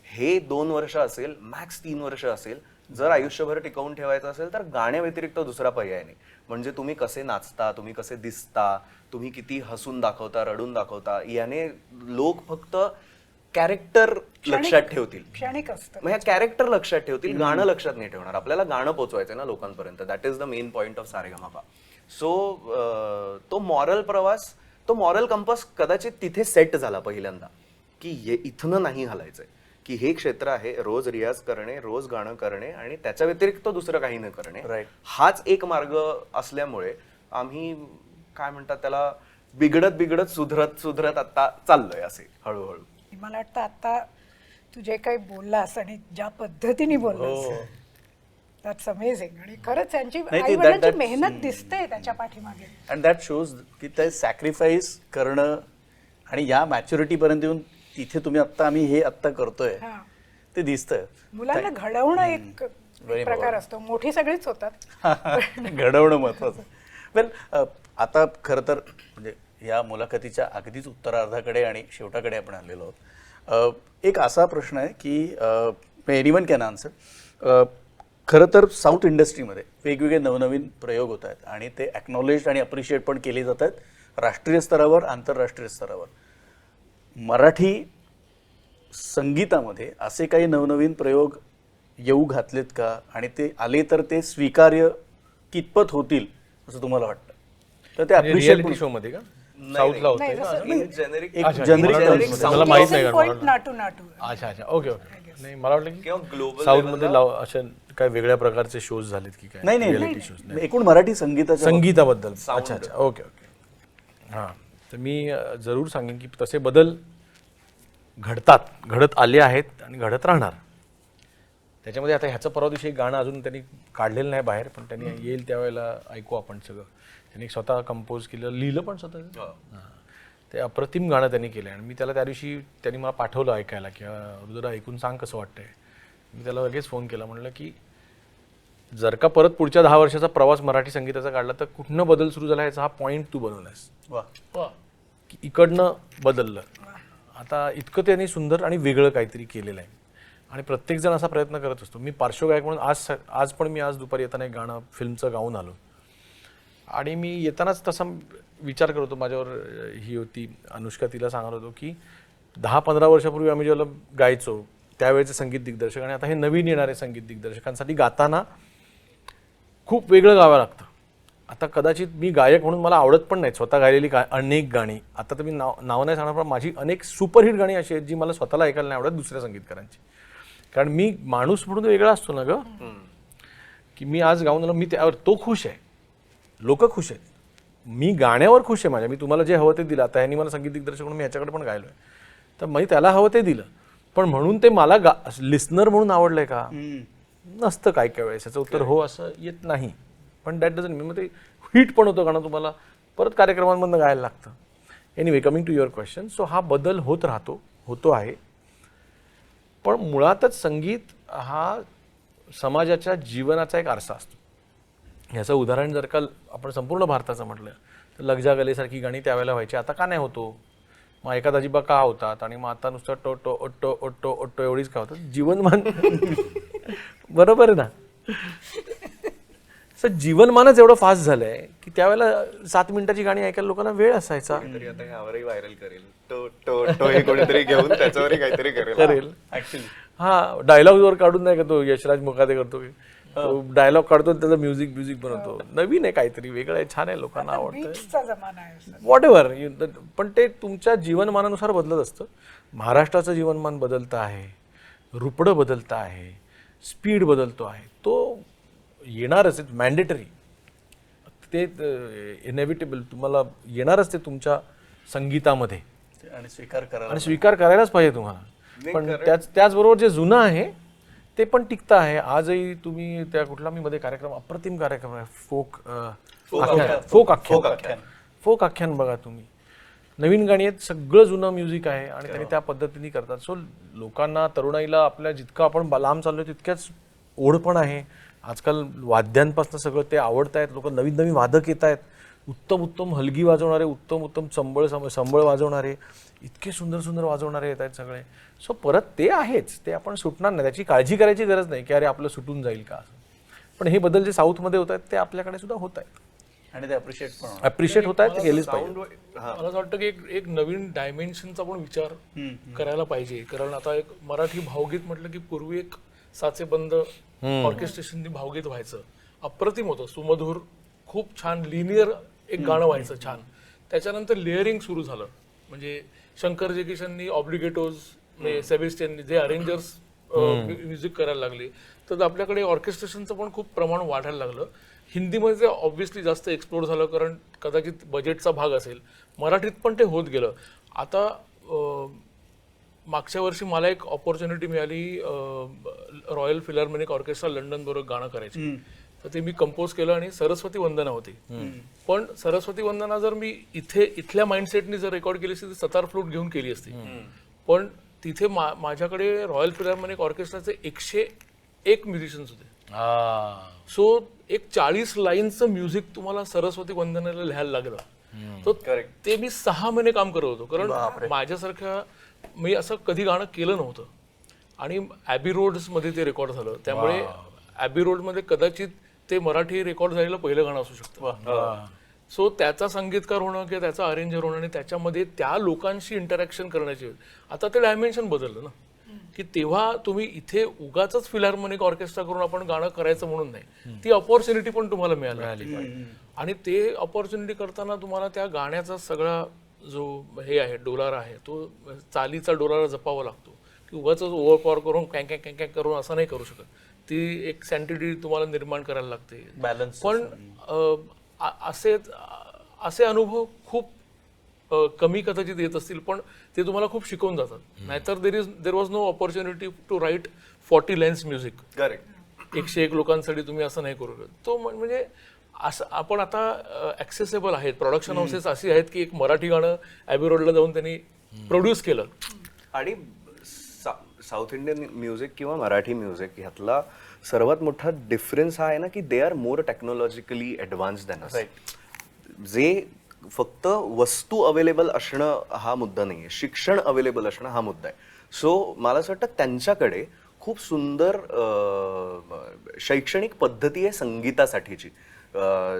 [SPEAKER 4] हे 2 वर्ष असेल, मॅक्स 3 वर्ष असेल. जर आयुष्यभर टिकवून ठेवायचं असेल तर गाण्याव्यतिरिक्त दुसरा पर्याय नाही. म्हणजे तुम्ही कसे नाचता, तुम्ही कसे दिसता, तुम्ही किती हसून दाखवता, रडून दाखवता, याने लोक फक्त कॅरेक्टर लक्षात ठेवतील.
[SPEAKER 2] क्षणिक असतं.
[SPEAKER 4] मग ह्या कॅरेक्टर लक्षात ठेवतील, गाणं लक्षात नाही ठेवणार. आपल्याला गाणं पोचवायचं ना लोकांपर्यंत. That is the main point of Sa Re Ga Ma Pa. So तो मॉरल प्रवास, तो मॉरल कंपास कदाचित तिथे सेट झाला पहिल्यांदा की इथनं नाही हलायचंय, की हे क्षेत्र आहे रोज रियाज करणे, रोज गाणं करणे आणि त्याच्या व्यतिरिक्त दुसरं काही न करणे. हाच एक मार्ग असल्यामुळे आम्ही काय म्हणतात त्याला बिघडत बिघडत सुधरत सुधरत आता चाललोय असे हळूहळू.
[SPEAKER 2] मला वाटतं आता तू जे काही बोललास आणि ज्या पद्धतीने बोललास दॅट्स अमेझिंग. आणि खरंच त्यांची आई-वडिलांची मेहनत दिसते त्याच्या पाठीमागे.
[SPEAKER 6] अँड दॅट शोज की ते सॅक्रिफाईस करणं आणि या मॅच्युरिटी पर्यंत येऊन तिथे तुम्ही आत्ता आम्ही हे आत्ता करतोय ते दिसतंय.
[SPEAKER 2] मुलांना घडवणं एक प्रकार असतो. मोठी सगळीच होतात,
[SPEAKER 6] घडवणं महत्वाचं. वेल आता खरं तर म्हणजे या मुलाखतीच्या अगदीच उत्तरार्धाकडे आणि शेवटाकडे आपण आलेलो आहोत. एक असा प्रश्न आहे की एनीवन कॅन आन्सर. खरं तर साऊथ इंडस्ट्रीमध्ये वेगवेगळे नवनवीन प्रयोग होत आहेत आणि ते ॲक्नॉलेज आणि अप्रिशिएट पण केले जात आहेत राष्ट्रीय स्तरावर, आंतरराष्ट्रीय स्तरावर. मराठी संगीतामध्ये असे काही नवनवीन प्रयोग येऊ घातलेत का, आणि ते आले तर ते स्वीकार्य कितपत होतील असं तुम्हाला वाटतं? तर ते अप्रिशिएट
[SPEAKER 1] रियालिटी शो मध्ये का साऊथला होते
[SPEAKER 2] नाही, जसं
[SPEAKER 4] इन जेनेरिक
[SPEAKER 6] एक
[SPEAKER 1] अच्छा,
[SPEAKER 6] जनरिक
[SPEAKER 1] मला मला माहित नाही कारण
[SPEAKER 2] पॉइंट
[SPEAKER 1] मला-
[SPEAKER 2] नाटू नाटू
[SPEAKER 1] अच्छा अच्छा ओके ओके नाही मला वाटलं
[SPEAKER 4] किंवा
[SPEAKER 1] की
[SPEAKER 4] global
[SPEAKER 1] साऊथ मध्ये अशा काय वेगळ्या प्रकारचे शोज झालेत की काय
[SPEAKER 6] नाही
[SPEAKER 1] रियालिटी शोज
[SPEAKER 6] नाही, एकूण मराठी संगीताच्या
[SPEAKER 1] संगीताबद्दल अच्छा अच्छा ओके ओके हां तर मी जरूर सांगेन की तसे बदल घडत आले आहेत आणि घडत राहणार. त्याच्यामध्ये आता ह्याचं परवा दिवशी एक गाणं अजून त्यांनी काढलेलं नाही बाहेर, पण त्यांनी येईल त्यावेळेला ऐकू आपण सगळं. त्यांनी स्वतः कंपोज केलं, लिहिलं पण स्वतः. हां ते अप्रतिम गाणं त्यांनी केलं आणि मी त्याला त्या दिवशी त्यांनी मला पाठवलं ऐकायला की रुद्रा ऐकून सांग कसं वाटतंय. मी त्याला लगेच फोन केला, म्हणलं की जर का परत पुढच्या 10 वर्षाचा प्रवास मराठी संगीताचा काढला तर कुठनं बदल सुरू झाला याचा हा पॉईंट तू बनवलास.
[SPEAKER 6] वा.
[SPEAKER 1] की इकडनं बदललं. आता इतकं त्यांनी सुंदर आणि वेगळं काहीतरी केलेलं आहे आणि प्रत्येकजण असा प्रयत्न करत असतो. मी पार्श्वगायक म्हणून आज दुपारी येताना एक गाणं फिल्मचं गाऊन आलो आणि मी येतानाच तसा विचार करत होतो. माझ्यावर ही होती अनुष्का, तिला सांगत होतो की 10-15 वर्षापूर्वी आम्ही जेव्हा गायचो त्यावेळेचे संगीत दिग्दर्शक आणि आता हे नवीन येणारे संगीत दिग्दर्शकांसाठी गाताना खूप वेगळं गावं लागतं. आता कदाचित मी गायक म्हणून मला आवडत पण नाही स्वतः गायलेली अनेक गाणी. आता तर मी नाव नाही सांगणार, पण माझी अनेक सुपरहिट गाणी अशी आहेत जी मला स्वतःला ऐकायला नाही आवडत दुसऱ्या संगीतकारांची. कारण मी माणूस म्हणून वेगळा असतो ना ग, की मी आज गाऊन आलो, मी त्यावर तो खुश आहे, लोक खुश आहेत, मी गाण्यावर खुश आहे माझ्या. मी तुम्हाला जे हवं ते दिलं. आता ह्यांनी मला संगीत दिग्दर्शक म्हणून मी ह्याच्याकडे पण गायलो आहे, तर मी त्याला हवं ते दिलं. पण म्हणून ते मला लिस्नर म्हणून आवडलंय का? नसतं काय काय वेळेस. याचं उत्तर हो असं येत नाही. पण दॅट डझंट मीन मग ते हिट पण होतं गाणं, तुम्हाला परत कार्यक्रमांमधून गायला लागतं. Anyway, coming to your question, so हा बदल होतो आहे. पण मुळातच संगीत हा समाजाच्या जीवनाचा एक आरसा असतो. ह्याचं उदाहरण जर का आपण संपूर्ण भारताचं म्हटलं तर लग जा गलेसारखी गाणी त्यावेळेला व्हायची, आता का नाही होतो? मग एका दाजीबा का होतात आणि मग आता नुसतं टो ओट्टो ओट्टो ओट्टो एवढीच का होतं? जीवनमान बरोबर आहे ना. जीवनमानच एवढं फास्ट झालंय की त्यावेळेला 7 मिनिटाची गाणी ऐकायला लोकांना वेळ असायचा.
[SPEAKER 4] तरी आता ह्यावरही व्हायरल करेल, टो टो टो हे कोणीतरी घेऊन त्याच्यावरही काहीतरी करेल.
[SPEAKER 6] ऍक्च्युली
[SPEAKER 1] हा डायलॉग वर काढून नाही का तो यशराज मुखाते करतो, डायलॉग काढतो त्याचा म्युझिक बनवतो. नवीन आहे, काहीतरी वेगळं आहे, छान आहे, लोकांना आवडतं.
[SPEAKER 2] बीट्सचा जमाना आहे.
[SPEAKER 1] व्हॉट एव्हर, पण ते तुमच्या जीवनमानानुसार बदलत असतं. महाराष्ट्राचं जीवनमान बदलतं आहे, रुपडं बदलतं आहे, स्पीड बदलतो आहे, तो येणारच, इट्स मॅन्डेटरी. ते इनेव्हिटेबल तुम्हाला येणारच ते तुमच्या संगीतामध्ये,
[SPEAKER 6] आणि स्वीकार करा.
[SPEAKER 1] आणि स्वीकार करायलाच पाहिजे तुम्हाला. पण त्याचबरोबर जे जुनं आहे ते पण टिकतं आहे आजही. तुम्ही त्या कुठला मी मध्ये कार्यक्रम, अप्रतिम कार्यक्रम आहे, फोक आख्यान बघा तुम्ही. नवीन गाणी आहेत, सगळं जुनं म्युझिक आहे आणि त्यांनी त्या पद्धतीने करतात. सो लोकांना, तरुणाईला आपल्या जितकं आपण लांब चाललोय तितक्याच ओढ पण आहे. आजकाल वाद्यांपासून सगळं ते आवडत आहेत. लोक नवीन नवीन वादक येत आहेत, उत्तम हलगी वाजवणारे, उत्तम संबळ वाजवणारे, इतके सुंदर वाजवणारे येत आहेत सगळे. सो परत ते आहेच, ते आपण सुटणार नाही, त्याची काळजी करायची गरज नाही की अरे आपलं सुटून जाईल का असं. पण हे बदल जे साऊथमध्ये होत आहेत ते आपल्याकडे सुद्धा होत आहेत
[SPEAKER 6] आणि ते
[SPEAKER 1] अप्रिशिएट होत आहेत, ते केलेच पाहिजे.
[SPEAKER 5] मला असं वाटतं की एक नवीन डायमेन्शनचा पण विचार करायला पाहिजे. कारण आता एक मराठी भावगीत म्हटलं की पूर्वी एक साचेबंद ऑर्केस्ट्रेशननी भावगीत व्हायचं, अप्रतिम होतं, सुमधुर, खूप छान लिनियर एक गाणं व्हायचं छान. त्याच्यानंतर लेअरिंग सुरू झालं, म्हणजे शंकर जयकिशननी, ऑब्लिगेटोज, सेबेस्टियननी जे अरेंजर्स म्युझिक करायला लागले, तर आपल्याकडे ऑर्केस्ट्रेशनचं पण खूप प्रमाण वाढायला लागलं. हिंदीमध्ये ऑब्व्हियसली जास्त एक्सप्लोर झालं कारण कदाचित बजेटचा भाग असेल. मराठीत पण ते होत गेलं. आता मागच्या वर्षी मला एक ऑपॉर्च्युनिटी मिळाली रॉयल फिलार्मोनिक ऑर्केस्ट्रा लंडन बरोबर गाणं करायची. तर ते मी कंपोज केलं आणि सरस्वती वंदना होती. पण सरस्वती वंदना जर मी इथल्या माइंडसेटनी जर रेकॉर्ड केली असती तर सतार फ्लूट घेऊन केली असती. पण तिथे माझ्याकडे रॉयल फिलार्मोनिक ऑर्केस्ट्राचे 101 म्युझिशियन्स होते. सो एक 40 लाईनचं म्युझिक तुम्हाला सरस्वती वंदनेला लिहायला लागलं. तर ते मी 6 महिने काम करत होतो. कारण माझ्यासारख्या मी असं कधी गाणं केलं नव्हतं आणि ॲबी रोड्स मध्ये ते रेकॉर्ड झालं. त्यामुळे ॲबी रोडमध्ये कदाचित ते मराठी रेकॉर्ड झालेलं पहिलं गाणं असू शकतं. सो त्याचा संगीतकार होणं किंवा त्याचा अरेंजर होणं आणि त्याच्यामध्ये त्या लोकांशी इंटरॅक्शन करण्याची, आता ते डायमेन्शन बदललं ना, की तेव्हा तुम्ही इथे उगाच फिलार्मोनिक ऑर्केस्ट्रा करून आपण गाणं करायचं म्हणून नाही, ती अपॉर्च्युनिटी पण तुम्हाला मिळाली आणि ते अपॉर्च्युनिटी करताना तुम्हाला त्या गाण्याचा सगळा जो हे आहे डोलारा आहे तो चालीचा डोलारा जपावा लागतो, की उगाच ओव्हरपॉवर करून कॅक कॅक कॅक कॅक करून असं नाही करू शकत. ती एक सँटिटी तुम्हाला निर्माण करायला लागते.
[SPEAKER 1] बॅलन्स.
[SPEAKER 5] पण असे अनुभव खूप कमी कदाचित येत असतील, पण ते तुम्हाला खूप शिकवून जातात. नाहीतर there was no opportunity to write 40 lines music.
[SPEAKER 4] Correct.
[SPEAKER 5] 101 लोकांसाठी तुम्ही असं नाही करू शकत. तो म्हणजे असं आपण आता ॲक्सेसेबल आहेत, प्रोडक्शन हाऊसेस अशी आहेत की एक मराठी गाणं ॲबी रोडला जाऊन त्यांनी प्रोड्यूस केलं.
[SPEAKER 4] आणि साऊथ इंडियन म्युझिक किंवा मराठी म्युझिक ह्यातला सर्वात मोठा डिफरन्स हा आहे ना, की they are more technologically advance than us. जे फक्त वस्तू अवेलेबल असणं हा मुद्दा नाही आहे, शिक्षण अवेलेबल असणं हा मुद्दा आहे. सो मला असं वाटतं त्यांच्याकडे खूप सुंदर शैक्षणिक पद्धती आहे संगीतासाठीची,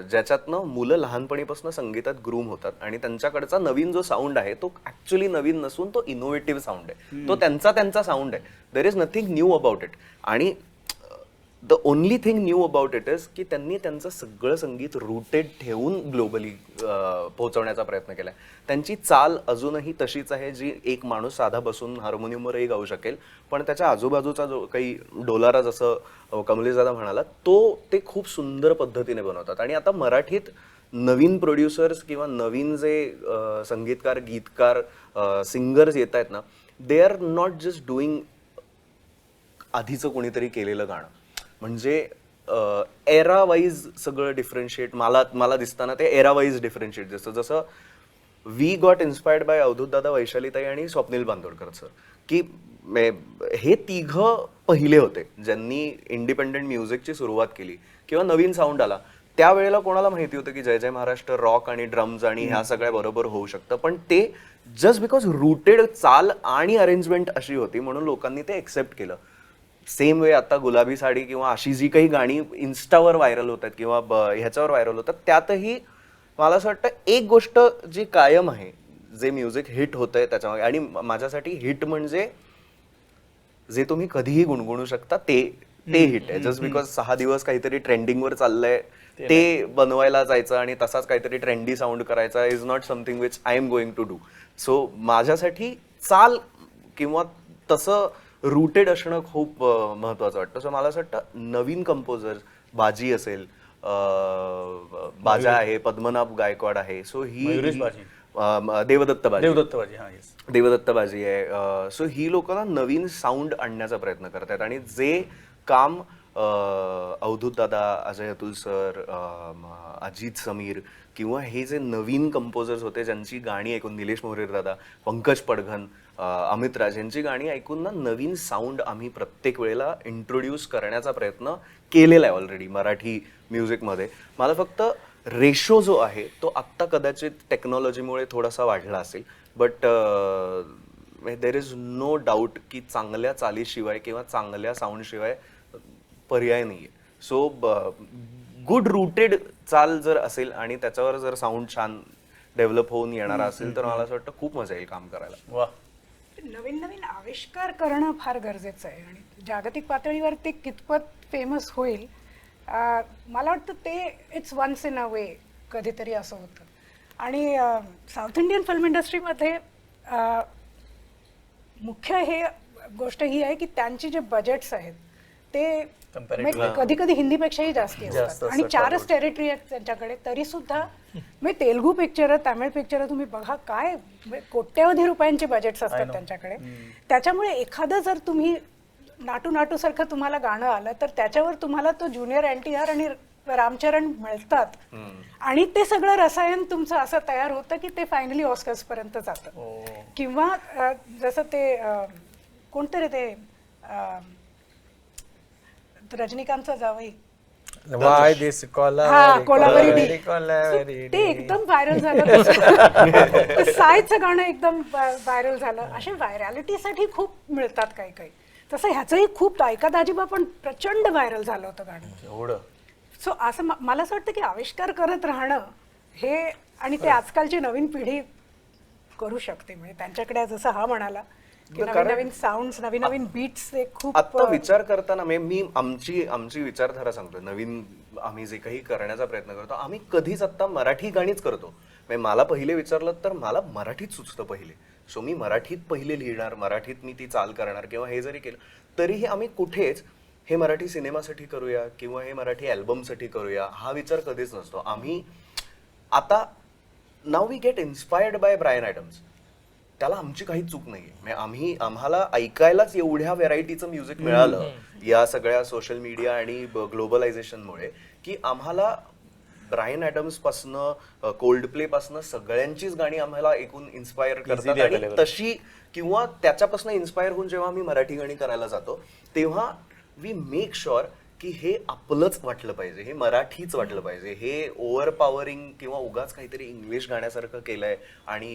[SPEAKER 4] ज्याच्यातनं मुलं लहानपणीपासून संगीतात ग्रूम होतात आणि त्यांच्याकडचा नवीन जो साऊंड आहे तो ऍक्च्युली नवीन नसून तो इनोव्हेटिव्ह साऊंड आहे, तो त्यांचा साऊंड आहे. There is nothing new about it. आणि the only thing new about it is की त्यांनी त्यांचं सगळं संगीत रूटेड ठेवून ग्लोबली पोहोचवण्याचा प्रयत्न केला. त्यांची चाल अजूनही तशीच आहे जी एक माणूस साधा बसून हार्मोनियमवरही गाऊ शकेल, पण त्याच्या आजूबाजूचा जो काही डोलारा, जसं कमलेश दादा म्हणाला, तो ते खूप सुंदर पद्धतीने बनवतात. आणि आता मराठीत नवीन प्रोड्युसर्स किंवा नवीन जे संगीतकार, गीतकार, सिंगर्स येत आहेत ना, they are not just doing आधीचं कोणीतरी केलेलं गाणं. म्हणजे एरा वाईज सगळं डिफरन्शिएट मला दिसताना ते एरा वाईज डिफरन्शिएट दिसतं. जसं we got inspired by Avadhoot दादा, वैशालीताई आणि स्वप्नील बांदोडकर सर, की हे तिघं पहिले होते ज्यांनी इंडिपेंडंट म्युझिकची सुरुवात केली किंवा नवीन साऊंड आला. त्यावेळेला कोणाला माहिती होतं की जय जय महाराष्ट्र रॉक आणि ड्रम्स आणि ह्या सगळ्या बरोबर होऊ शकतं, पण ते जस्ट बिकॉज रूटेड चाल आणि अरेंजमेंट अशी होती म्हणून लोकांनी ते एक्सेप्ट केलं. सेम वे आता गुलाबी साडी किंवा अशी जी काही गाणी इन्स्टावर व्हायरल होतात किंवा ह्याच्यावर व्हायरल होतात, त्यातही मला असं वाटतं एक गोष्ट जी कायम आहे, जे म्युझिक हिट होतंय त्याच्यामध्ये, आणि माझ्यासाठी हिट म्हणजे जे तुम्ही कधीही गुणगुणू शकता ते हिट आहे. जस्ट बिकॉज 6 दिवस काहीतरी ट्रेंडिंगवर चाललंय ते बनवायला जायचं आणि तसाच काहीतरी ट्रेंडी साऊंड करायचा is not something which I am going to do. So माझ्यासाठी चाल किंवा तसं रूटेड असणं खूप महत्वाचं वाटतं. सो मला असं वाटतं नवीन कंपोजर, बाजी असेल, बाजा आहे, पद्मनाभ गायकवाड आहे, सो ही देवदत्त बाजी आहे. सो ही लोकांना नवीन साऊंड आणण्याचा प्रयत्न करतात आणि जे काम अवधूत दादा, अजय अतुल सर, अजित समीर किंवा हे जे नवीन कंपोजर्स होते ज्यांची गाणी ऐकून, निलेश मोरेर दादा, पंकज पडघन, अमित राज यांची गाणी ऐकून ना नवीन साऊंड आम्ही प्रत्येक वेळेला इंट्रोड्यूस करण्याचा प्रयत्न केलेला आहे ऑलरेडी मराठी म्युझिकमध्ये. मला फक्त रेशो जो आहे तो आत्ता कदाचित टेक्नॉलॉजीमुळे थोडासा वाढला असेल, but there is no doubt की चांगल्या चालीशिवाय किंवा चांगल्या साऊंडशिवाय पर्याय नाही आहे. सो गुड रूटेड चाल जर असेल आणि त्याच्यावर जर साऊंड छान डेव्हलप होऊन येणारा असेल तर मला असं वाटतं खूप मजा येईल काम करायला.
[SPEAKER 1] वा.
[SPEAKER 2] नवीन नवीन आविष्कार करणं फार गरजेचं आहे आणि जागतिक पातळीवर ते कितपत फेमस होईल मला वाटतं ते इट्स वन्स इन अ वे कधीतरी असं होतं. आणि साऊथ इंडियन फिल्म इंडस्ट्रीमध्ये मुख्य हे गोष्ट ही आहे की त्यांची जे बजेट्स आहेत ते कधी कधी हिंदीपेक्षाही जास्ती असतात आणि 4च टेरिटरी आहेत त्यांच्याकडे, तरी सुद्धा म्हणजे तेलुगू पिक्चर, तामिळ पिक्चर तुम्ही बघा, काय कोट्यवधी रुपयांचे बजेट्स असतात त्यांच्याकडे. त्याच्यामुळे एखादं जर तुम्ही नाटू नाटू सारखं तुम्हाला गाणं आलं तर त्याच्यावर तुम्हाला तो ज्युनियर NTR आणि रामचरण मिळतात आणि ते सगळं रसायन तुमचं असं तयार होतं की ते फायनली ऑस्कर्स पर्यंत जातं. किंवा जसं ते कोणतरी ते रजनीकांतचा जावई ते एकदम व्हायरल झालं, सायचं गाणं एकदम व्हायरल झालं. असे व्हायरॅलिटीसाठी खूप मिळतात काही काही. तसं ह्याचंही खूप ऐका दाजीबा पण प्रचंड व्हायरल झालं होतं गाणं.
[SPEAKER 6] एवढं
[SPEAKER 2] सो असं मला असं वाटतं की आविष्कार करत राहणं हे आणि ते आजकालची नवीन पिढी करू शकते. म्हणजे त्यांच्याकडे जसं हा म्हणाला की नवीन नवीन साऊंड नवीन नवीन बीट्स ते खूप
[SPEAKER 4] आता विचार करताना मी आमची विचारधारा सांगतो. नवीन आम्ही जे काही करण्याचा प्रयत्न करतो, आम्ही कधीच आता मराठी गाणीच करतो. म्हणजे मला पहिले विचारलं तर मला मराठीत सुचतं पहिले. सो मी मराठीत पहिले लिहिणार, मराठीत मी ती चाल करणार किंवा हे जरी केलं तरीही आम्ही कुठेच हे मराठी सिनेमासाठी करूया किंवा हे मराठी अल्बमसाठी करूया हा विचार कधीच नसतो. आम्ही आता नाव we get inspired by Bryan Adams. त्याला आमची काही चूक नाहीये. आम्हाला ऐकायलाच एवढ्या व्हेरायटीचं म्युझिक मिळालं या सगळ्या सोशल मीडिया आणि ग्लोबलायझेशनमुळे की आम्हाला ब्रायन ॲडम्स पासनं कोल्ड प्ले पासनं सगळ्यांचीच गाणी आम्हाला ऐकून इन्स्पायर करतात. आणि तशी किंवा त्याच्यापासून इन्स्पायर होऊन जेव्हा आम्ही मराठी गाणी करायला जातो तेव्हा वी मेक शुअर की हे आपलंच वाटलं पाहिजे, हे मराठीच वाटलं पाहिजे. हे ओव्हर पॉवरिंग किंवा उगाच काहीतरी इंग्लिश गाण्यासारखं केलंय आणि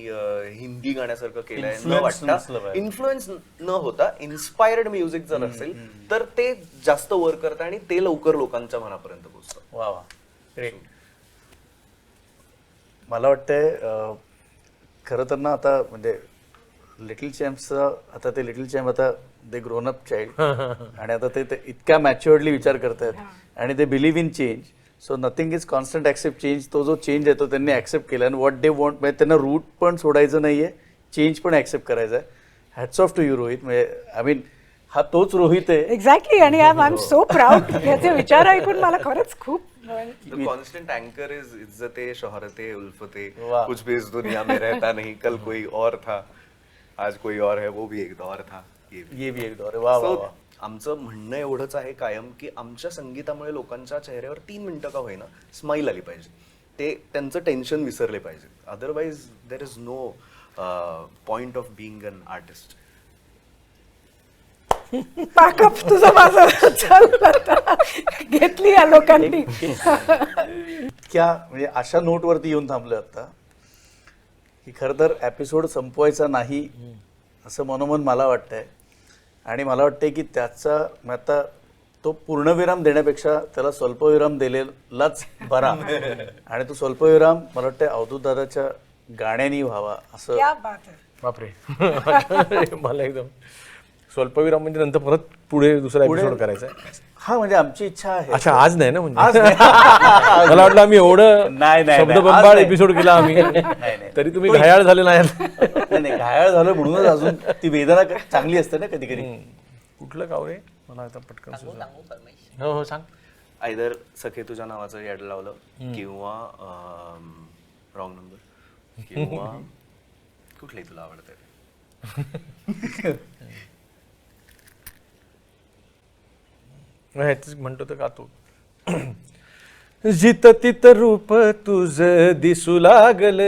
[SPEAKER 4] हिंदी गाण्यासारखं केलंय न वाटता, इन्फ्लुएन्स न होता इन्स्पायर्ड म्युझिक जर असेल तर ते जास्त वर करतं आणि ते लवकर लोकांच्या मनापर्यंत पोहोचतं.
[SPEAKER 6] वा वा, ग्रेट. मला वाटतंय खरं तर ना आता म्हणजे लिटिल चॅम्प्सचं आता ते लिटिल चॅम्प आता दे ग्रोन अप चाइल्ड आणि आता ते इतक्या मॅच्युअर्डली विचार करतात आणि they believe in change. So nothing is constant accept change. तो जो चेंज आहे तो त्यांनी ॲक्सेप्ट केला आणि व्हॉट दे वॉन्ट म्हणजे त्यांना रूट पण सोडायचं नाहीये, चेंज पण ॲक्सेप्ट करायचं आहे. Hats off to you Rohit. म्हणजे आय मीन हा तोच रोहित आहे.
[SPEAKER 2] एक्झॅक्टली. आणि आय एम सो प्राऊड. याचे विचार ऐकून मला खरंच खूप
[SPEAKER 4] कॉन्स्टेंट एंकर इज इज्जते शोहरते उल्फते कुछ भी इस दुनिया में रहता नहीं, कल कोई और था, आज कोई और है, वो भी एक दौर था,
[SPEAKER 6] ये भी एक दौर आहे. वा वा वा.
[SPEAKER 4] आमचं म्हणणं एवढंच आहे कायम की आमच्या संगीतामुळे लोकांच्या चेहऱ्यावर 3 मिनिटं का होईना स्माईल आली पाहिजे. ते त्यांचं टेन्शन विसरले पाहिजे. Otherwise there is no point of being an artist.
[SPEAKER 2] Pack up तुझं माझं चाललं आता. घेतली या लोकांनी.
[SPEAKER 6] क्या म्हणजे अशा नोटवरती येऊन थांबलं आता की खरं तर एपिसोड संपवायचा नाही असं मनोमन मला वाटतंय. आणि मला वाटतंय की त्याचा आता तो पूर्णविराम देण्यापेक्षा त्याला स्वल्पविराम दिलेलाच बरा. आणि तो स्वल्पविराम मला वाटतं अवधूत दादाच्या गाण्यानी व्हावा असं.
[SPEAKER 2] क्या बात आहे.
[SPEAKER 1] बापरे. मला एकदम स्वल्पविराम म्हणजे नंतर परत पुढे दुसरा एपिसोड करायचा आहे.
[SPEAKER 6] हा म्हणजे आमची इच्छा आहे.
[SPEAKER 1] अच्छा, आज नाही ना म्हणजे
[SPEAKER 6] आज नाही.
[SPEAKER 1] मला वाटलं आम्ही एवढं
[SPEAKER 6] नाही, नाही,
[SPEAKER 1] शब्दबंबाळ
[SPEAKER 6] आज नाही.
[SPEAKER 1] एपिसोड केला आम्ही,
[SPEAKER 6] नाही.
[SPEAKER 1] तरी तुम्ही घायाळ झाले नाही.
[SPEAKER 6] नाही घायाळ झालं म्हणूनच अजून ती वेदना चांगली असते ना कधी कधी.
[SPEAKER 1] कुठलं गाव रे मला आता पटकन सुचलं. हो हो सांग.
[SPEAKER 4] आयदर सखे तुझ्या नावाचं याड लावलं किंवा रॉंग नंबर किंवा कुठलंही तुला आवडतं.
[SPEAKER 1] ह्याच म्हणतो तर का तू. जित तित रूप तुझ दिसू लागल,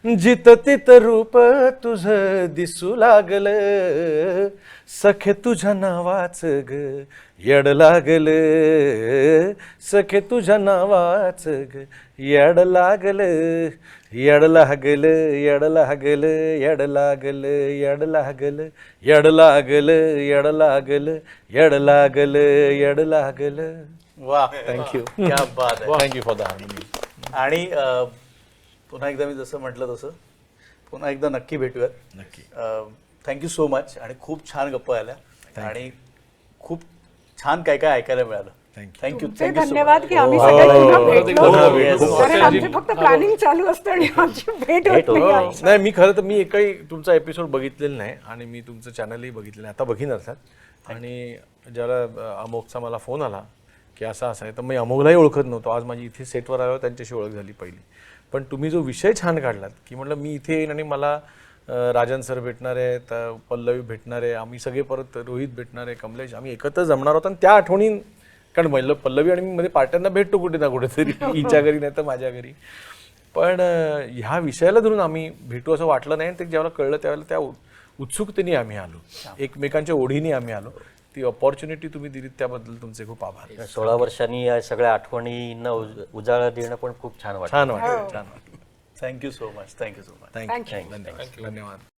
[SPEAKER 1] जित तित रूप तुझ दिसू लागल, सखे तुझ्या नावाच ग येड लागल, सखे तुझ्या नावाच ग येड लागल, येड लागल, येड लागल, येड लागल, येड लागल, येड लागल, येड लागल, येड लागल, येड लागल.
[SPEAKER 6] वा, थँक्यू. क्या बात आहे.
[SPEAKER 1] Thank you for the harmony.
[SPEAKER 6] आणि पुन्हा एकदा मी जसं म्हटलं तसं पुन्हा एकदा नक्की भेटूयात.
[SPEAKER 1] नक्की.
[SPEAKER 6] Thank you so much. आणि खूप छान गप्पा आल्या आणि खूप छान काय काय ऐकायला मिळालं. थँक्यू.
[SPEAKER 2] तुमचे धन्यवाद की आम्ही सगळे पुन्हा भेटलो. कारण आमचे फक्त प्लॅनिंग चालू असतं आणि आमची भेट होत नाही.
[SPEAKER 1] नाही, मी खरं तर मी एकही तुमचा एपिसोड बघितलेला नाही आणि मी तुमचं चॅनलही बघितलं नाही. आता बघीन अर्थात. आणि ज्याला अमोघचा मला फोन आला की असं असं आहे तर मी अमोघलाही ओळखत नव्हतो. आज माझी इथे सेटवर आल्यावर त्यांच्याशी ओळख झाली पहिली. पण तुम्ही जो विषय छान काढलात की म्हटलं मी इथे येईन आणि मला राजन सर भेटणार आहेत, पल्लवी भेटणार आहे, आम्ही सगळे परत रोहित भेटणार आहे, कमलेश, आम्ही एकत्र जमणार आहोत. आणि त्या आठवणी कारण म्हणलं पल्लवी आणि मी मध्ये पार्ट्यांना भेटतो कुठे ना कुठेतरी, हिच्या घरी नाही तर माझ्या घरी. पण ह्या विषयाला धरून आम्ही भेटू असं वाटलं नाही. ते जेव्हा कळलं त्यावेळेला त्या उत्सुकतेने आम्ही आलो, एकमेकांच्या ओढीने आम्ही आलो. ती अपॉर्च्युनिटी तुम्ही दिलीत त्याबद्दल तुमचे खूप आभार.
[SPEAKER 3] 16 वर्षांनी या सगळ्या आठवणींना उजाळा देणं पण खूप छान वाटतं.
[SPEAKER 1] छान वाटलं, छान वाटलं.
[SPEAKER 6] Thank you so much. Thank you so much.
[SPEAKER 1] Thank you. धन्यवाद.